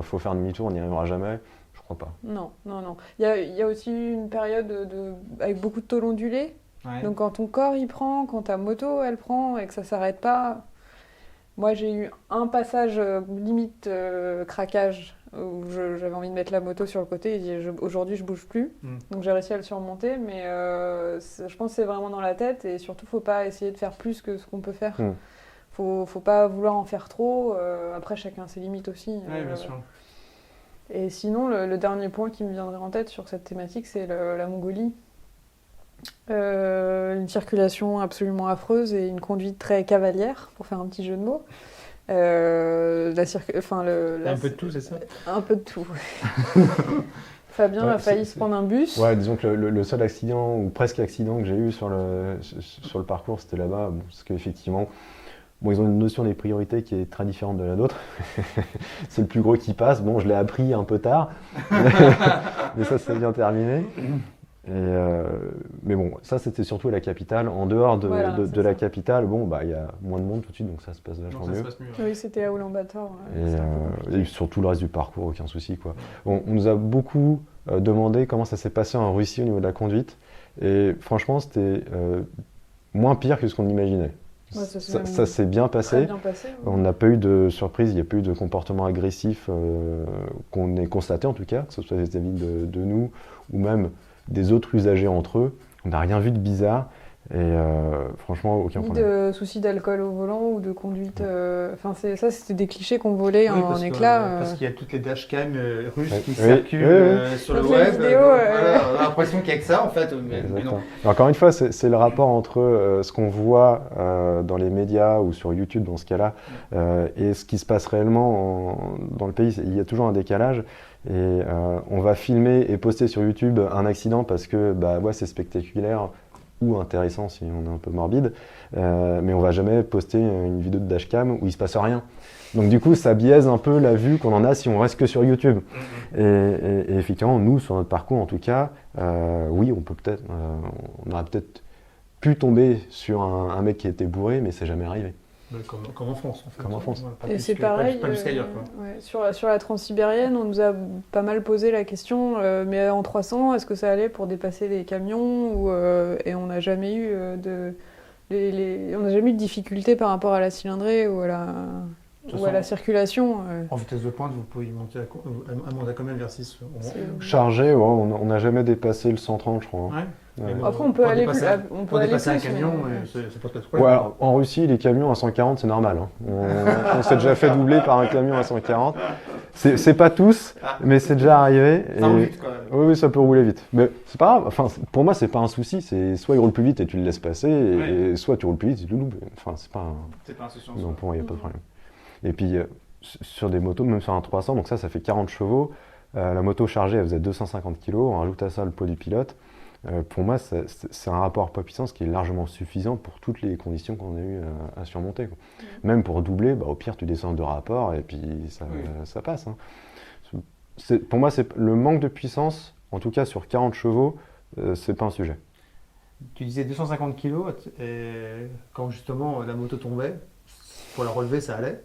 faut faire demi-tour, on n'y arrivera jamais? Je crois pas. Non. Il y a aussi eu une période avec beaucoup de tôle ondulée. Ouais. Donc quand ton corps y prend, quand ta moto elle prend et que ça s'arrête pas. Moi j'ai eu un passage limite craquage où j'avais envie de mettre la moto sur le côté et dire aujourd'hui je bouge plus. Donc j'ai réussi à le surmonter, mais je pense que c'est vraiment dans la tête, et surtout faut pas essayer de faire plus que ce qu'on peut faire. Faut pas vouloir en faire trop. Après chacun a ses limites aussi. Oui, bien sûr. Et sinon le dernier point qui me viendrait en tête sur cette thématique, c'est la Mongolie. Une circulation absolument affreuse et une conduite très cavalière, pour faire un petit jeu de mots. Un peu de tout, c'est ça? Un peu de tout. Fabien a failli se prendre un bus. Ouais, disons que le seul accident, ou presque accident que j'ai eu sur le parcours, c'était là-bas. Bon, parce qu'effectivement, ils ont une notion des priorités qui est très différente de la nôtre. C'est le plus gros qui passe. Bon, je l'ai appris un peu tard, mais ça s'est bien terminé. Mais bon, ça c'était surtout à la capitale. En dehors de la capitale, il y a moins de monde tout de suite, donc ça se passe vachement mieux. Oui, c'était à Ulaanbaatar. Et surtout le reste du parcours, aucun souci, quoi. On nous a beaucoup demandé comment ça s'est passé en Russie au niveau de la conduite, et franchement c'était moins pire que ce qu'on imaginait. Ouais, ça s'est bien passé. On n'a pas eu de surprise, il n'y a pas eu de comportement agressif qu'on ait constaté en tout cas, que ce soit vis-à-vis de nous ou même des autres usagers entre eux. On n'a rien vu de bizarre, et franchement aucun problème. Ni de soucis d'alcool au volant ou de conduite. C'était des clichés qu'on volait en éclats. Parce qu'il y a toutes les dashcams russes qui circulent sur le web. Vidéos, on a l'impression qu'il n'y a que ça en fait. Mais non. Encore une fois, c'est le rapport entre ce qu'on voit dans les médias ou sur YouTube dans ce cas-là et ce qui se passe réellement dans le pays. Il y a toujours un décalage. Et on va filmer et poster sur YouTube un accident parce que c'est spectaculaire ou intéressant si on est un peu morbide, mais on va jamais poster une vidéo de dashcam où il se passe rien. Donc du coup, ça biaise un peu la vue qu'on en a si on reste que sur YouTube. Et effectivement, nous, sur notre parcours en tout cas, oui, on aurait peut-être pu tomber sur un mec qui était bourré, mais c'est jamais arrivé. Comme en France, en fait. Comme en France. Et c'est pareil, pas jusqu'ailleurs, quoi. Sur la transsibérienne, on nous a pas mal posé la question, mais en 300, est-ce que ça allait pour dépasser les camions et on n'a jamais eu de difficultés par rapport à la cylindrée ou à la circulation. En vitesse de pointe, vous pouvez monter à combien vers 6 Chargé, on n'a jamais dépassé le 130, je crois. Ouais. Mais bon, Après, on peut aller dépasser, plus. On peut pour aller dépasser un plus, camion, mais- c'est pas trop de Ouais, problème. alors, en Russie, les camions à 140, c'est normal. Hein. On s'est déjà fait doubler par un camion à 140. C'est pas tous, mais c'est déjà arrivé. Ça roule Et- vite, quand même. Oui, ça peut rouler vite. Mais c'est pas grave. Enfin, pour moi, c'est pas un souci. C'est soit il roule plus vite et tu le laisses passer, et soit tu roules plus vite et tu le loupes. Enfin, c'est pas un... C'est pas un souci en Non, soi. pour moi, il n'y a pas de problème. Et puis, sur des motos, même sur un 300, donc ça fait 40 chevaux. La moto chargée, elle faisait 250 kg. On rajoute à ça le poids du pilote. Pour moi, c'est un rapport poids-puissance qui est largement suffisant pour toutes les conditions qu'on a eu à surmonter, quoi. Même pour doubler, au pire, tu descends de rapport et puis ça passe. Hein. Pour moi, le manque de puissance, en tout cas sur 40 chevaux, c'est pas un sujet. Tu disais 250 kg, quand justement la moto tombait, pour la relever, ça allait.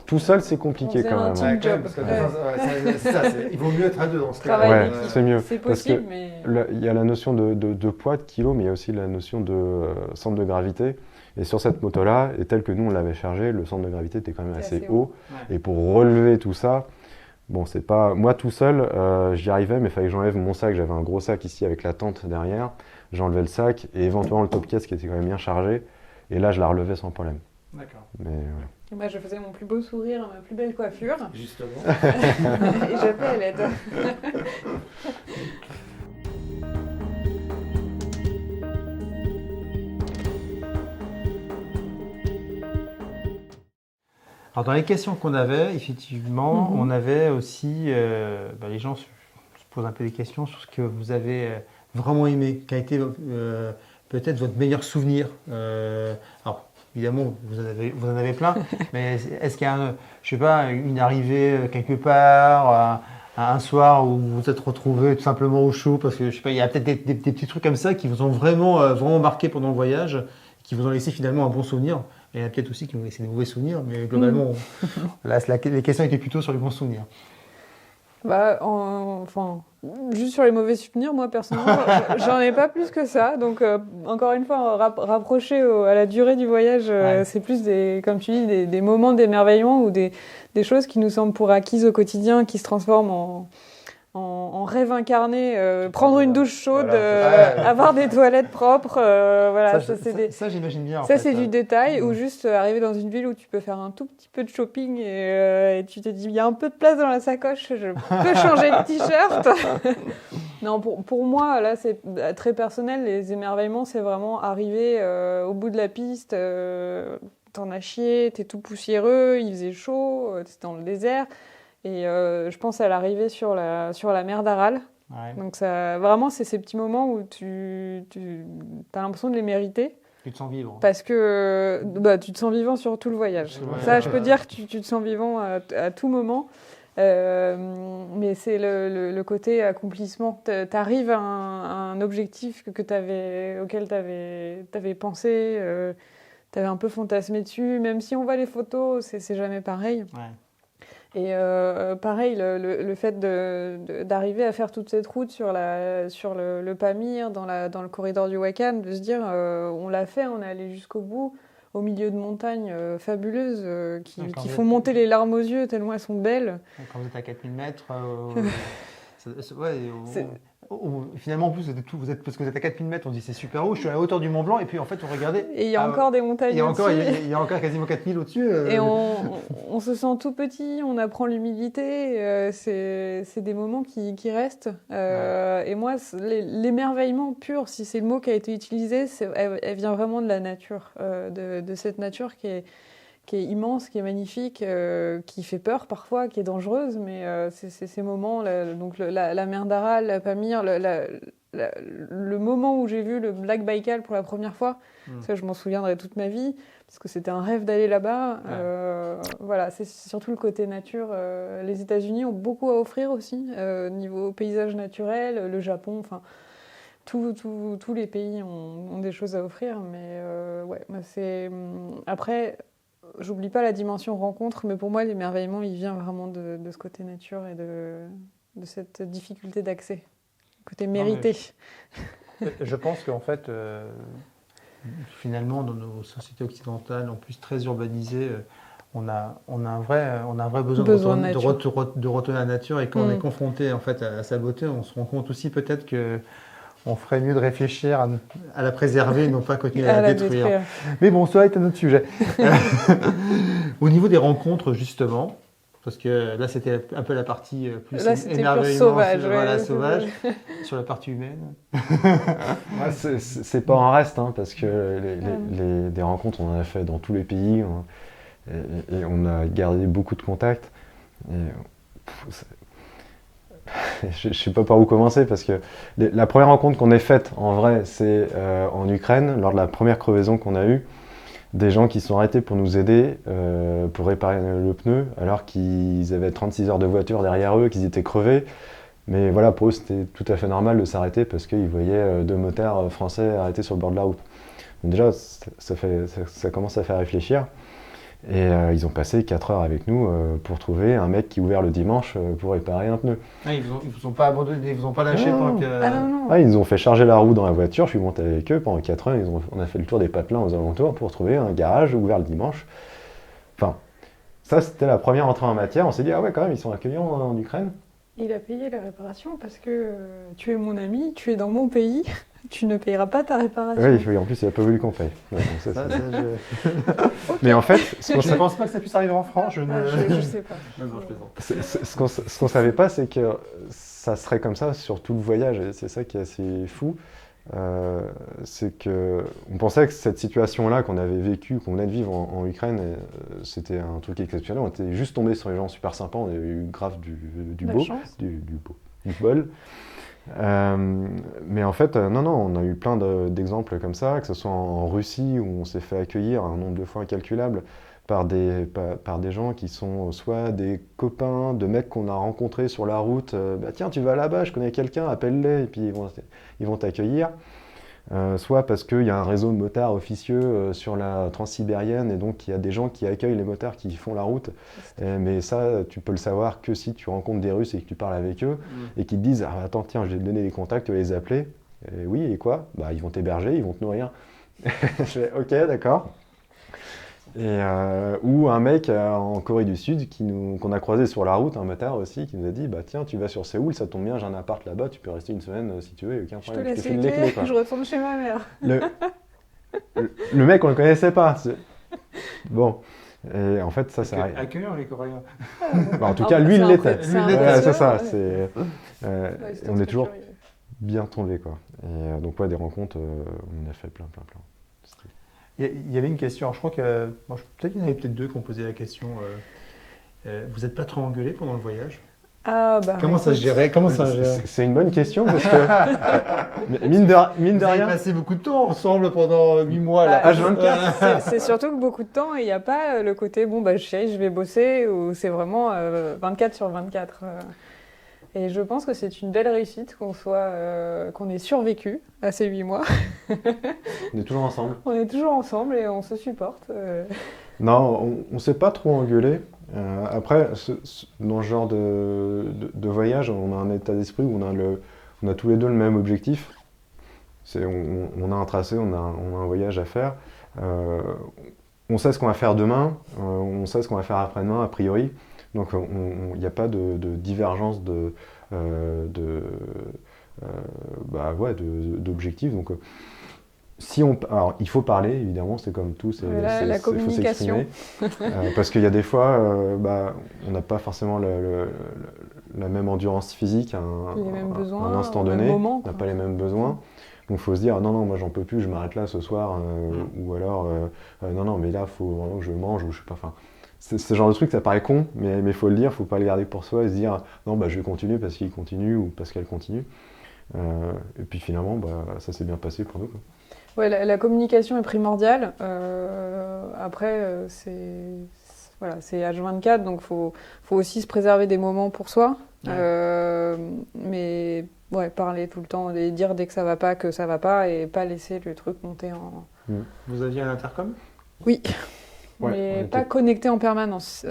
Tout seul, c'est compliqué On faisait quand un même. team Hein. job. Parce que Ouais. c'est ça, il vaut mieux être à deux dans ce cas. Travail Ouais, d'équipe. c'est mieux. C'est Parce que possible, mais. Il y a la notion de poids, de kilo, mais il y a aussi la notion de centre de gravité. Et sur cette moto-là, et tel que nous on l'avait chargé, le centre de gravité était quand même C'est assez assez haut. Ouais. Et pour relever tout ça, bon, c'est pas. Moi tout seul, j'y arrivais, mais il fallait que j'enlève mon sac. J'avais un gros sac ici avec la tente derrière. J'enlevais le sac et éventuellement le top case qui était quand même bien chargé. Et là, je la relevais sans problème. D'accord. Mais voilà. Et moi, je faisais mon plus beau sourire, ma plus belle coiffure. Justement. Et j'appelais à l'aide. Alors dans les questions qu'on avait, effectivement, on avait aussi, les gens se posent un peu des questions sur ce que vous avez vraiment aimé, quel a été peut-être votre meilleur souvenir. Alors évidemment, vous en avez plein, mais est-ce qu'il y a, je sais pas, une arrivée quelque part, un soir où vous vous êtes retrouvés tout simplement au chaud, parce que je sais pas, il y a peut-être des petits trucs comme ça qui vous ont vraiment marqué pendant le voyage, qui vous ont laissé finalement un bon souvenir. Il y en a peut-être aussi qui ont laissé des mauvais souvenirs, mais globalement, là, les questions étaient plutôt sur les bons souvenirs. Enfin, juste sur les mauvais souvenirs, moi personnellement, j'en ai pas plus que ça. Donc, encore une fois, rapproché à la durée du voyage, c'est plus comme tu dis, des moments d'émerveillement ou des choses qui nous semblent pour acquises au quotidien, qui se transforment en rêve incarné, prendre une douche chaude, Voilà. avoir des toilettes propres, voilà, Ça, j'imagine bien. Ça, c'est du détail, ou juste arriver dans une ville où tu peux faire un tout petit peu de shopping et tu te dis, il y a un peu de place dans la sacoche, je peux changer de t-shirt. Non, pour moi, là, c'est très personnel. Les émerveillements, c'est vraiment arriver au bout de la piste, t'en as chié, t'es tout poussiéreux, il faisait chaud, t'es dans le désert. Et je pense à l'arrivée sur la mer d'Aral. Ouais. Donc ça, vraiment, c'est ces petits moments où tu as l'impression de les mériter. Tu te sens vivre. Parce que tu te sens vivant sur tout le voyage. Ouais. Ça, je peux dire que tu te sens vivant à tout moment. Mais c'est le côté accomplissement. Tu arrives à un objectif auquel tu avais pensé, tu avais un peu fantasmé dessus. Même si on voit les photos, c'est jamais pareil. Ouais. Et pareil, le fait d'arriver à faire toute cette route sur le Pamir, dans le corridor du Wakhan, de se dire on l'a fait, on est allé jusqu'au bout, au milieu de montagnes fabuleuses qui font monter les larmes aux yeux tellement elles sont belles. Quand vous êtes à 4000 mètres, finalement, en plus, parce que vous êtes à 4000 mètres, on dit c'est super haut, je suis à la hauteur du Mont Blanc, et puis en fait, on regardait. Et il y a encore des montagnes au-dessus. Il y a encore quasiment 4000 au-dessus. Et on se sent tout petit, on apprend l'humilité, c'est des moments qui restent. Et moi, l'émerveillement pur, si c'est le mot qui a été utilisé, elle vient vraiment de la nature, de cette nature qui est immense, qui est magnifique, qui fait peur parfois, qui est dangereuse, mais c'est ces moments, donc la mer d'Aral, la Pamir, le moment où j'ai vu le lac Baïkal pour la première fois, ça je m'en souviendrai toute ma vie, parce que c'était un rêve d'aller là-bas. Voilà, c'est surtout le côté nature. Les États-Unis ont beaucoup à offrir aussi, niveau paysage naturel, le Japon, enfin... Tous les pays ont des choses à offrir, mais c'est... Après... J'oublie pas la dimension rencontre, mais pour moi, l'émerveillement, il vient vraiment de ce côté nature et de cette difficulté d'accès, côté mérité. Je pense qu'en fait, finalement, dans nos sociétés occidentales, en plus très urbanisées, on a un vrai besoin de retourner à la nature, et quand on est confronté en fait à sa beauté, on se rend compte aussi peut-être que On ferait mieux de réfléchir à la préserver et non pas continuer à À la la détruire. détruire. Mais bon, ça est un autre sujet. Au niveau des rencontres, justement, parce que là, c'était un peu la partie plus Là, c'était pur émerveillement, sauvage. voilà, ouais. sauvage, sur la partie humaine. Ouais, c'est pas en reste, hein, parce que des rencontres, on en a fait dans tous les pays, et on a gardé beaucoup de contacts. Et, je ne sais pas par où commencer, parce que la première rencontre qu'on ait faite, en vrai, c'est en Ukraine, lors de la première crevaison qu'on a eue. Des gens qui se sont arrêtés pour nous aider, pour réparer le pneu, alors qu'ils avaient 36 heures de voiture derrière eux, qu'ils étaient crevés. Mais voilà, pour eux, c'était tout à fait normal de s'arrêter parce qu'ils voyaient 2 motards français arrêtés sur le bord de la route. Donc déjà, ça commence à faire réfléchir. Et ils ont passé 4 heures avec nous pour trouver un mec qui ouvert le dimanche pour réparer un pneu. Ah, ils vous ont pas abandonné, ils vous ont pas lâché Non. pendant que... Ah non, non. Ah, ils nous ont fait charger la roue dans la voiture, je suis monté avec eux pendant 4 heures, on a fait le tour des patelins aux alentours pour trouver un garage ouvert le dimanche. Enfin, ça c'était la première entrée en matière, on s'est dit, ah ouais quand même, ils sont accueillants en Ukraine. Il a payé la réparation parce que tu es mon ami, tu es dans mon pays, tu ne payeras pas ta réparation. Oui, en plus il a pas voulu qu'on paye. Ouais, donc ça, Ça, c'est- Ok. Mais en fait, je ne pense pas que ça puisse arriver en France. Je Je sais pas. Non, je plaisante. ce qu'on savait pas, c'est que ça serait comme ça sur tout le voyage, et c'est ça qui est assez fou. C'est que on pensait que cette situation-là qu'on avait vécue, qu'on venait de vivre en Ukraine, c'était un truc exceptionnel. On était juste tombé sur des gens super sympas, on avait eu grave du La beau, chance. du bol. Mais en fait, non, on a eu plein d'exemples comme ça, que ce soit en Russie où on s'est fait accueillir un nombre de fois incalculable par des gens qui sont soit des copains de mecs qu'on a rencontrés sur la route. Bah tiens, tu vas là-bas, je connais quelqu'un, appelle-les, et puis ils vont t'accueillir. Soit parce qu'il y a un réseau de motards officieux sur la transsibérienne, et donc il y a des gens qui accueillent les motards qui font la route. Mais ça, tu peux le savoir que si tu rencontres des Russes et que tu parles avec eux, et qu'ils te disent ah, attends, tiens, je vais te donner les contacts, tu vas les appeler. Et oui, et quoi? Bah, ils vont t'héberger, ils vont te nourrir. Je fais ok, d'accord. Ou un mec en Corée du Sud qu'on a croisé sur la route, un motard aussi, qui nous a dit bah tiens, tu vas sur Séoul, ça tombe bien, j'ai un appart là-bas, tu peux rester une semaine si tu veux, aucun Je te problème. laisse file les les clés, clés, quoi. je retourne chez ma mère. Le mec, on le connaissait pas. Bon, et en fait, ça arrive. Accueillant les Coréens. Bah, en tout cas, lui, il l'était. C'est un Ouais, c'est ça. ouais. Et on est toujours bien tombé, quoi. Et donc, ouais, des rencontres, on en a fait plein. Il y avait une question, alors je crois que, bon, peut-être qu'il y en avait peut-être 2 qui ont posé la question. Vous n'êtes pas trop engueulé pendant le voyage? Ah bah. Comment ça se gérait? C'est une bonne question parce que, mine de Vous avez rien, passé beaucoup de temps ensemble pendant 8 mois là. Bah, H24. c'est surtout que beaucoup de temps, il n'y a pas le côté bon, bah, chérie, je vais bosser, ou c'est vraiment 24 sur 24. Et je pense que c'est une belle réussite qu'on ait survécu à ces 8 mois. on est toujours ensemble. On est toujours ensemble et on se supporte. Non, on s'est pas trop engueulé. Après, dans ce genre de voyage, on a un état d'esprit où on a tous les deux le même objectif. On a un tracé, on a un voyage à faire. On sait ce qu'on va faire demain, on sait ce qu'on va faire après-demain, a priori. Donc il n'y a pas de divergence d'objectifs. Donc alors, il faut parler, évidemment, c'est comme tout, La il faut communication. s'exprimer. Parce qu'il y a des fois, on n'a pas forcément la même endurance physique à Les mêmes besoins, un instant au même donné, moment, on n'a quoi. pas les mêmes besoins. Donc il faut se dire, non, moi j'en peux plus, je m'arrête là ce soir, ou alors, non, mais là, il faut vraiment que je mange, ou je sais pas, enfin... C'est ce genre de truc, ça paraît con, mais il faut le dire, il ne faut pas le garder pour soi et se dire non, bah, je vais continuer parce qu'il continue ou parce qu'elle continue. Et puis finalement, ça s'est bien passé pour nous, quoi. Ouais, la communication est primordiale. Après, voilà, c'est H24, donc faut aussi se préserver des moments pour soi. Ouais. Mais ouais, parler tout le temps et dire dès que ça va pas et pas laisser le truc monter en... Vous aviez un intercom? Oui. Ouais, Mais on pas était- connecté en permanence.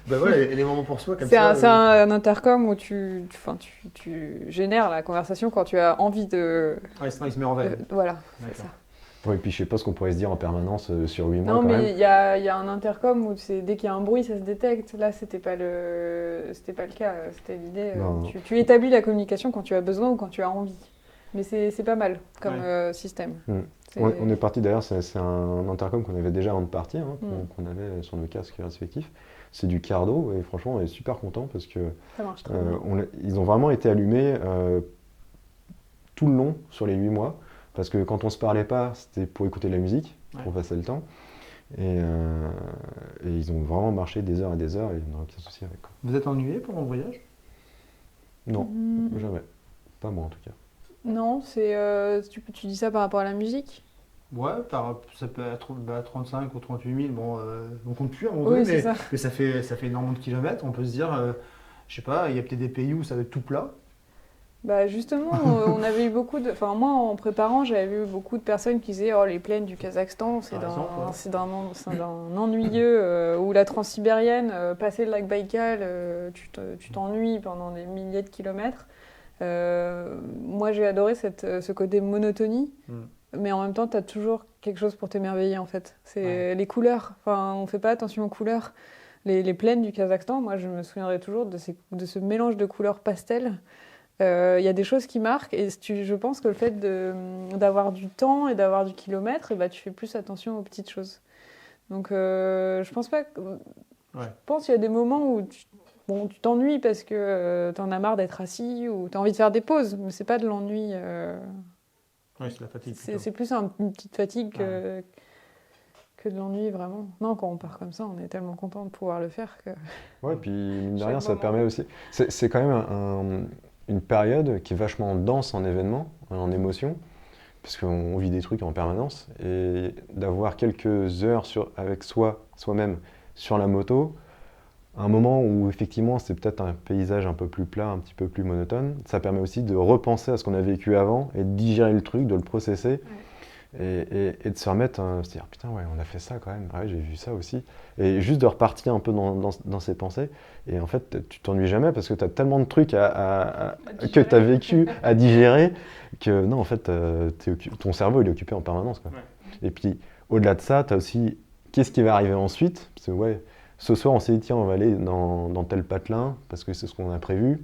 Bah ouais, et les moments pour soi comme C'est ça. un intercom où tu génères la conversation quand tu as envie de... Ouais, sinon il se met en veille. voilà, c'est D'accord. ça. Ouais, et puis je sais pas ce qu'on pourrait se dire en permanence sur 8 mois Non, quand mais même. il y a un intercom où dès qu'il y a un bruit, ça se détecte. Là, c'était pas le cas. C'était l'idée. Non. Tu établis la communication quand tu as besoin ou quand tu as envie. Mais c'est pas mal comme système. On est parti d'ailleurs, c'est un intercom qu'on avait déjà avant de partir, hein, qu'on avait sur nos casques respectifs. C'est du Cardo et franchement on est super content parce que Ça marche très bien. ils ont vraiment été allumés tout le long sur les 8 mois. Parce que quand on se parlait pas, c'était pour écouter de la musique, pour passer le temps. Et ils ont vraiment marché des heures et des heures et on n'a aucun souci avec. Quoi. Vous êtes ennuyé pendant le voyage? Non, jamais. Pas moi en tout cas. Non, tu dis ça par rapport à la musique? Ouais, ça peut être 35 ou 38 000, bon, on compte plus à un moment Oui, donné, c'est ça. mais ça fait énormément de kilomètres. On peut se dire, je sais pas, il y a peut-être des pays où ça va être tout plat. Bah justement, on avait eu enfin moi en préparant, j'avais vu beaucoup de personnes qui disaient oh les plaines du Kazakhstan, c'est d'un ennuyeux ou la transsibérienne, passer le lac Baïkal, tu t'ennuies pendant des milliers de kilomètres. Moi j'ai adoré ce côté monotonie, mais en même temps tu as toujours quelque chose pour t'émerveiller en fait. C'est les couleurs, enfin on fait pas attention aux couleurs. Les plaines du Kazakhstan, moi je me souviendrai toujours de ce mélange de couleurs pastel. Il y a des choses qui marquent et je pense que le fait d'avoir du temps et d'avoir du kilomètre, tu fais plus attention aux petites choses. Donc je pense pas que... Je pense qu'il y a des moments où tu t'ennuies parce que tu en as marre d'être assis ou tu as envie de faire des pauses, mais c'est pas de l'ennui. Oui, c'est la fatigue. C'est plus une petite fatigue que de l'ennui vraiment. Non, quand on part comme ça, on est tellement content de pouvoir le faire que... Ouais, puis mine de rien, ça moment. permet aussi... C'est quand même une période qui est vachement dense en événements, en émotions, puisqu'on vit des trucs en permanence, et d'avoir quelques heures avec soi-même sur la moto, un moment où effectivement c'est peut-être un paysage un peu plus plat, un petit peu plus monotone, ça permet aussi de repenser à ce qu'on a vécu avant et de digérer le truc, de le processer. Et de se remettre, se dire putain ouais on a fait ça quand même, ouais j'ai vu ça aussi, et juste de repartir un peu dans ses pensées, et en fait tu t'ennuies jamais parce que tu as tellement de trucs que tu as vécu à digérer, que non en fait ton cerveau il est occupé en permanence quoi. Et puis au-delà de ça tu as aussi qu'est-ce qui va arriver ensuite, parce que ouais ce soir on s'est dit tiens on va aller dans tel patelin parce que c'est ce qu'on a prévu.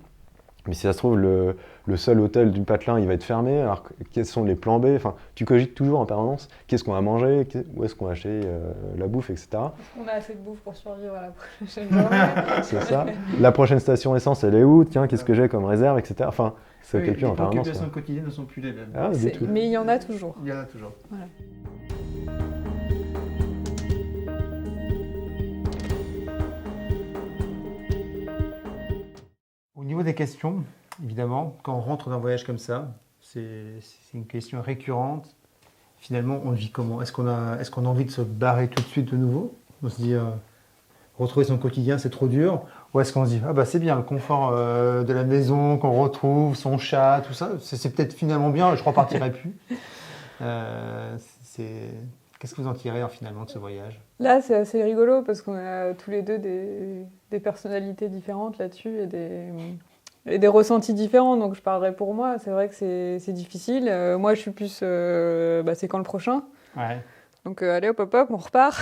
Mais si ça se trouve, le seul hôtel du patelin, il va être fermé. Alors, quels sont les plans B? Enfin, tu cogites toujours en permanence. Qu'est-ce qu'on va manger? Où est-ce qu'on va acheter la bouffe, etc. Est-ce qu'on a assez de bouffe pour survivre à la prochaine journée? C'est ça. La prochaine station essence, elle est où? Tiens, qu'est-ce que j'ai comme réserve, etc. Enfin, c'est calculé en permanence. Les préoccupations quotidiennes ne sont plus les mêmes. Ah, du tout. Mais il y en a toujours. Il y en a toujours. Voilà. Au niveau des questions, évidemment, quand on rentre dans un voyage comme ça, c'est une question récurrente. Finalement, on vit comment? Est-ce qu'on a envie de se barrer tout de suite de nouveau? On se dit, retrouver son quotidien, c'est trop dur. Ou est-ce qu'on se dit, ah bah c'est bien, le confort de la maison qu'on retrouve, son chat, tout ça, c'est peut-être finalement bien, je repartirai plus. Qu'est-ce que vous en tirez finalement de ce voyage? Là, c'est assez rigolo parce qu'on a tous les deux des personnalités différentes là-dessus et des ressentis différents. Donc, je parlerai pour moi. C'est vrai que c'est difficile. Moi, je suis plus... c'est quand le prochain? Ouais. Donc, allez, hop, hop, hop, on repart.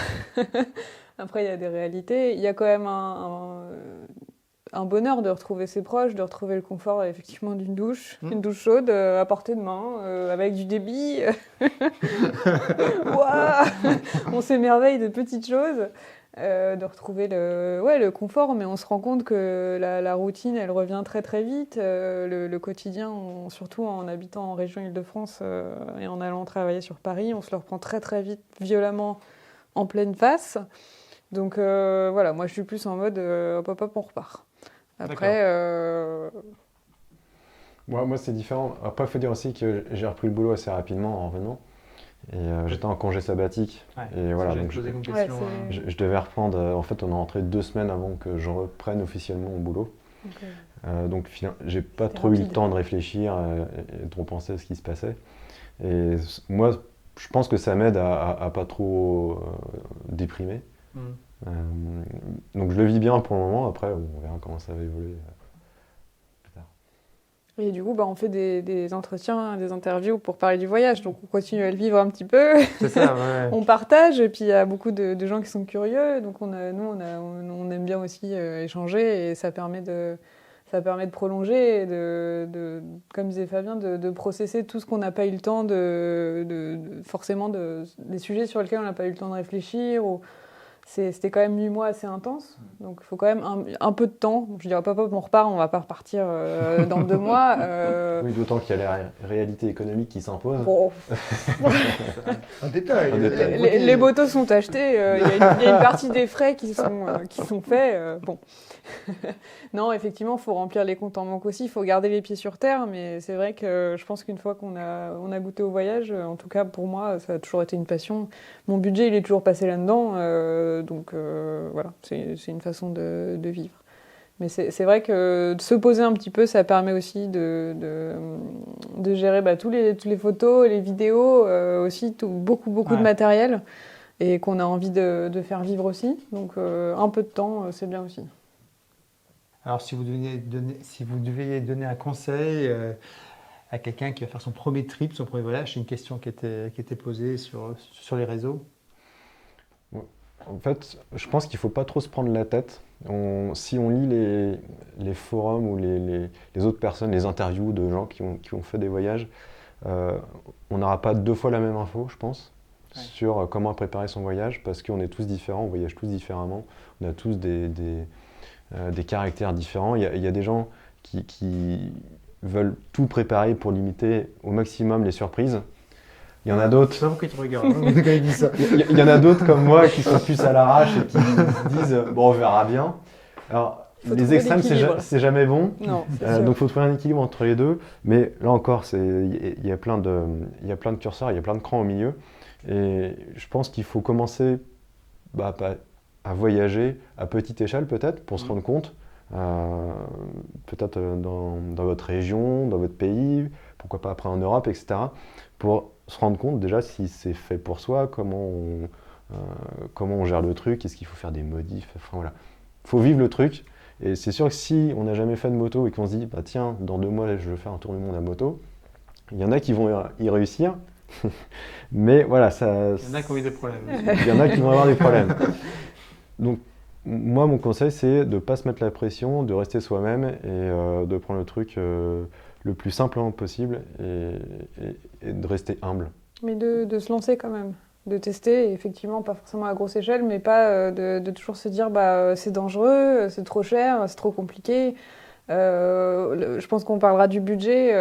Après, il y a des réalités. Il y a quand même un bonheur de retrouver ses proches, de retrouver le confort effectivement d'une douche, une douche chaude à portée de main, avec du débit. Waouh, on s'émerveille de petites choses, de retrouver le confort, mais on se rend compte que la routine, elle revient très très vite. Le quotidien, surtout en habitant en région Île-de-France et en allant travailler sur Paris, on se le reprend très très vite, violemment, en pleine face. Donc voilà, moi je suis plus en mode hop hop hop, on repart. Après, moi c'est différent. Après, il faut dire aussi que j'ai repris le boulot assez rapidement en revenant. Et j'étais en congé sabbatique. Ouais, et voilà, donc je devais reprendre. En fait, on est rentré 2 semaines avant que je reprenne officiellement mon boulot. Okay. Donc, j'ai pas trop eu le temps de réfléchir et de repenser à ce qui se passait. Et moi, je pense que ça m'aide à pas trop déprimer. Donc je le vis bien pour le moment, après on verra comment ça va évoluer plus tard. Et du coup, on fait des entretiens, des interviews pour parler du voyage. Donc, on continue à le vivre un petit peu. C'est ça, ouais. On partage. Et puis, il y a beaucoup de gens qui sont curieux. Donc, on aime bien aussi échanger. Et ça permet de prolonger et comme disait Fabien, de processer tout ce qu'on n'a pas eu le temps forcément des sujets sur lesquels on n'a pas eu le temps de réfléchir. C'était quand même 8 mois assez intenses, donc il faut quand même un peu de temps. Je dirais pas, on repart, on va pas repartir dans 2 mois. Oui, d'autant qu'il y a la réalité économique qui s'impose. Bon. Un détail. Les motos sont achetées, il y a une partie des frais qui sont faits. Bon. Non, effectivement, il faut remplir les comptes en banque aussi, il faut garder les pieds sur terre, mais c'est vrai que je pense qu'une fois qu'on a goûté au voyage, en tout cas pour moi, ça a toujours été une passion. Mon budget, il est toujours passé là-dedans, donc voilà, c'est une façon de vivre. Mais c'est vrai que de se poser un petit peu, ça permet aussi de gérer tous les photos, les vidéos, aussi beaucoup de matériel, et qu'on a envie de faire vivre aussi. Donc un peu de temps, c'est bien aussi. Alors, si vous deviez donner un conseil à quelqu'un qui va faire son premier trip, son premier voyage, c'est une question qui était posée sur les réseaux. En fait, je pense qu'il ne faut pas trop se prendre la tête. Si on lit les forums ou les autres personnes, les interviews de gens qui ont fait des voyages, on n'aura pas 2 fois la même info, je pense, sur comment préparer son voyage, parce qu'on est tous différents, on voyage tous différemment, on a tous des caractères différents. Il y a des gens qui veulent tout préparer pour limiter au maximum les surprises. Il y en a d'autres. Je sais pas pourquoi tu regardes. Quand il dit ça. Il y en a d'autres comme moi qui sont plus à l'arrache et qui se disent bon, on verra bien. Alors, les extrêmes, c'est jamais bon. Non, donc, il faut trouver un équilibre entre les deux. Mais là encore, il y a plein de curseurs, il y a plein de crans au milieu. Et je pense qu'il faut commencer à voyager à petite échelle peut-être pour se rendre compte, peut-être dans votre région, dans votre pays, pourquoi pas après en Europe, etc. Pour se rendre compte déjà si c'est fait pour soi, comment on gère le truc, est-ce qu'il faut faire des modifs, enfin voilà. Il faut vivre le truc, et c'est sûr que si on n'a jamais fait de moto et qu'on se dit tiens, dans 2 mois je vais faire un tour du monde à moto, il y en a qui vont y réussir, mais voilà, ça... Il y en a qui ont eu des problèmes. Il y en a qui vont avoir des problèmes. Donc moi, mon conseil, c'est de ne pas se mettre la pression, de rester soi-même et de prendre le truc le plus simplement possible et de rester humble. Mais de se lancer quand même, de tester, effectivement, pas forcément à grosse échelle, mais pas de toujours se dire c'est dangereux, c'est trop cher, c'est trop compliqué. Je pense qu'on parlera du budget,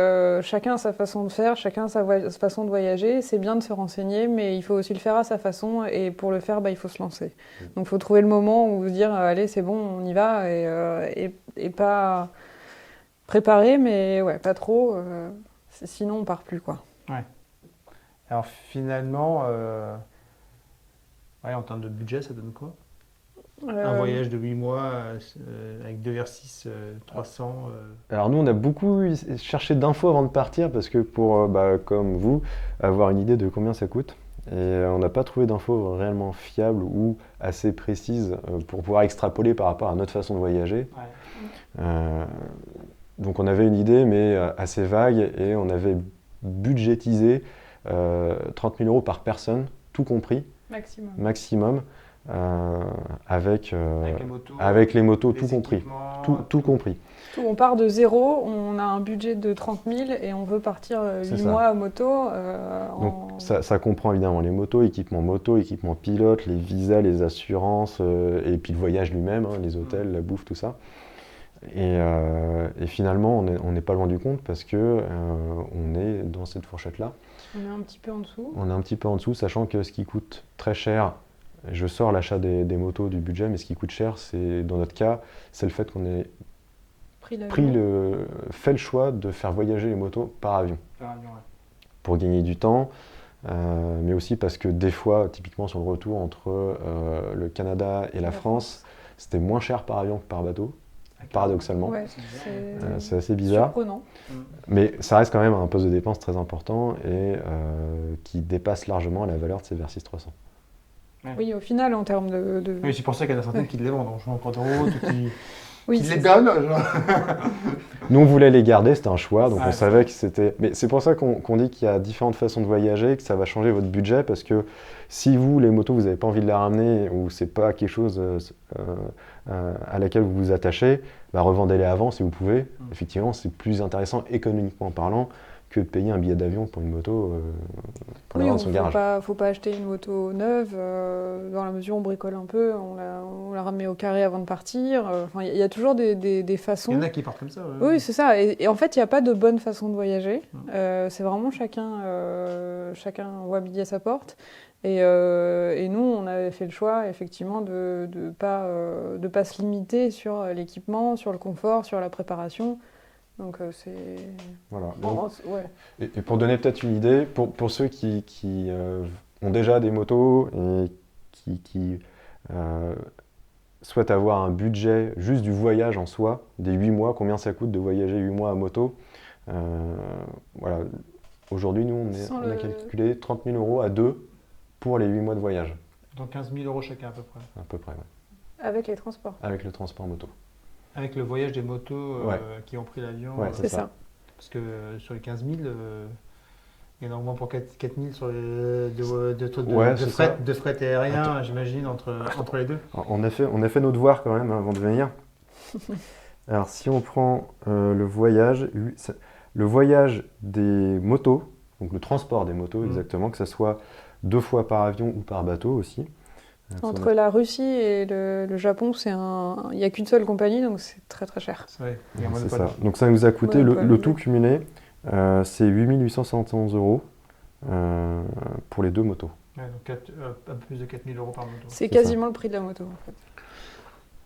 chacun a sa façon de faire, chacun a sa façon de voyager, c'est bien de se renseigner, mais il faut aussi le faire à sa façon, et pour le faire, il faut se lancer. Donc il faut trouver le moment où se dire allez c'est bon, on y va, et pas préparer, mais pas trop, sinon on part plus quoi. Ouais. Alors finalement, en termes de budget, ça donne quoi ? Un voyage de 8 mois avec 2,6, 300. Alors nous, on a beaucoup cherché d'infos avant de partir parce que pour, comme vous, avoir une idée de combien ça coûte. Et on n'a pas trouvé d'infos réellement fiables ou assez précises pour pouvoir extrapoler par rapport à notre façon de voyager. Ouais. Donc on avait une idée, mais assez vague, et on avait budgétisé 30 000 € par personne, tout compris. Maximum. Avec les motos, tout compris. Tout compris. On part de zéro, on a un budget de 30 000 et on veut partir 8 mois à moto. Donc, ça comprend évidemment les motos, équipement pilote, les visas, les assurances, et puis le voyage lui-même, les hôtels, la bouffe, tout ça. Et finalement, on n'est pas loin du compte parce que on est dans cette fourchette-là. On est un petit peu en dessous. On est un petit peu en dessous, sachant que ce qui coûte très cher, je sors l'achat des motos du budget, mais ce qui coûte cher, dans notre cas, c'est le fait qu'on ait fait le choix de faire voyager les motos par avion. Pour gagner du temps, mais aussi parce que des fois, typiquement sur le retour entre le Canada et la France, c'était moins cher par avion que par bateau, paradoxalement. Ouais, c'est assez bizarre. Surprenant. Mais ça reste quand même un poste de dépense très important et qui dépasse largement la valeur de ces Versys 300. Ouais. Oui, au final, en termes de... Oui, c'est pour ça qu'il y en a certaines qui les vendent en changeant de route, Oui, Qui les c'est ça. donne, genre. Nous, on voulait les garder, c'était un choix, donc Ouais. on savait que c'était... Mais c'est pour ça qu'on dit qu'il y a différentes façons de voyager, que ça va changer votre budget, parce que si vous, les motos, vous n'avez pas envie de les ramener, ou c'est pas quelque chose à laquelle vous vous attachez, bah, revendez-les avant si vous pouvez. Effectivement, c'est plus intéressant économiquement parlant que de payer un billet d'avion pour une moto pour Oui, l'avoir on dans son garage. faut pas acheter une moto neuve, dans la mesure où on bricole un peu, on la remet au carré avant de partir. Enfin, il y a toujours des façons. Il y en a qui partent comme ça. Ouais. Oui, c'est ça. Et en fait, il n'y a pas de bonne façon de voyager. Mm. C'est vraiment chacun voit midi à sa porte. Et nous, on avait fait le choix, effectivement, de pas se limiter sur l'équipement, sur le confort, sur la préparation. Donc, c'est... Voilà. Ouais. Et pour donner peut-être une idée, pour ceux qui ont déjà des motos et qui souhaitent avoir un budget juste du voyage en soi, des 8 mois, combien ça coûte de voyager 8 mois à moto, voilà. Aujourd'hui, nous, on a calculé 30 000 € à deux pour les 8 mois de voyage. Donc 15 000 € chacun à peu près. À peu près, ouais. Avec les transports. Avec le transport moto. Avec le voyage des motos Ouais. qui ont pris l'avion. Ouais, C'est ça. Parce que sur les 15 000, il y en a au moins pour 4 000 sur les, de fret aérien, j'imagine, entre les deux. Alors, on a fait nos devoirs quand même avant de venir. Alors si on prend le voyage des motos, donc le transport des motos exactement, que ce soit 2 fois par avion ou par bateau aussi. Entre la Russie et le Japon, il n'y a qu'une seule compagnie, donc c'est très très cher. C'est ça. Donc ça nous a coûté, le tout cumulé, c'est 8 871 € pour les 2 motos. Ouais, donc un peu plus de 4 000 € par moto. C'est quasiment le prix de la moto en fait.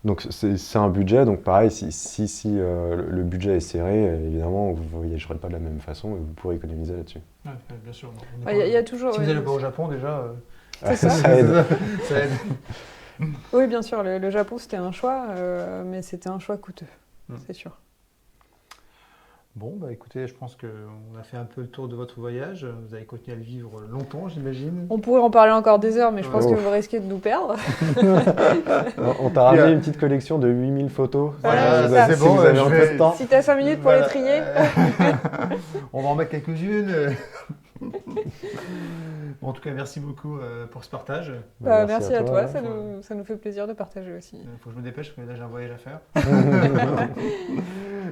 Donc c'est un budget, donc pareil, si le budget est serré, évidemment, vous ne voyagerez pas de la même façon et vous pourrez économiser là-dessus. Ouais, bien sûr. Il y a toujours... Si vous n'allez pas au Japon déjà, c'est ça. Ça aide. ça aide. Oui, bien sûr, le Japon c'était un choix, mais c'était un choix coûteux, c'est sûr. Bon, bah écoutez, je pense qu'on a fait un peu le tour de votre voyage. Vous avez continué à le vivre longtemps, j'imagine. On pourrait en parler encore des heures, mais je pense que vous risquez de nous perdre. On t'a ramené une petite collection de 8000 photos. Voilà, si c'est vous avez un peu de temps. Si tu as 5 minutes pour les trier. On va en mettre quelques-unes. Bon, en tout cas, merci beaucoup pour ce partage. Merci à toi, ça nous fait plaisir de partager aussi. Il faut que je me dépêche parce que là j'ai un voyage à faire.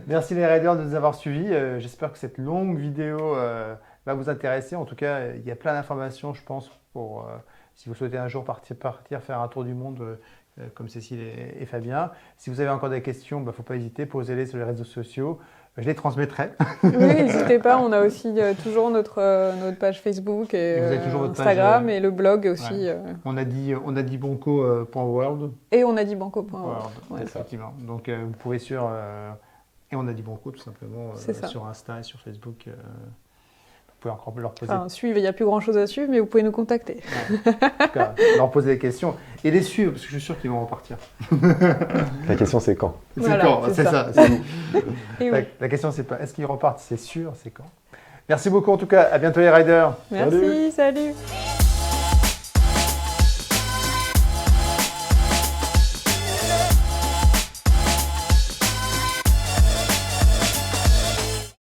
Merci les raiders de nous avoir suivis. J'espère que cette longue vidéo va vous intéresser. En tout cas, il y a plein d'informations, je pense, pour si vous souhaitez un jour partir faire un tour du monde comme Cécile et Fabien. Si vous avez encore des questions, il ne faut pas hésiter, posez-les sur les réseaux sociaux. Je les transmettrai. Oui, n'hésitez pas. On a aussi toujours notre page Facebook et vous avez toujours votre Instagram page, et le blog aussi. Ouais. On a dit bonco.world. Et on a dit banco.world. Ouais, effectivement. Donc vous pouvez et on a dit banco tout simplement sur Insta et sur Facebook. Vous pouvez encore leur poser. Suivre, il n'y a plus grand chose à suivre, mais vous pouvez nous contacter. Ouais. En tout cas, leur poser des questions et les suivre parce que je suis sûr qu'ils vont repartir. La question c'est quand? C'est quand? C'est ça. La question c'est pas est-ce qu'ils repartent, c'est sûr, c'est quand. Merci beaucoup en tout cas. À bientôt les riders. Merci, salut.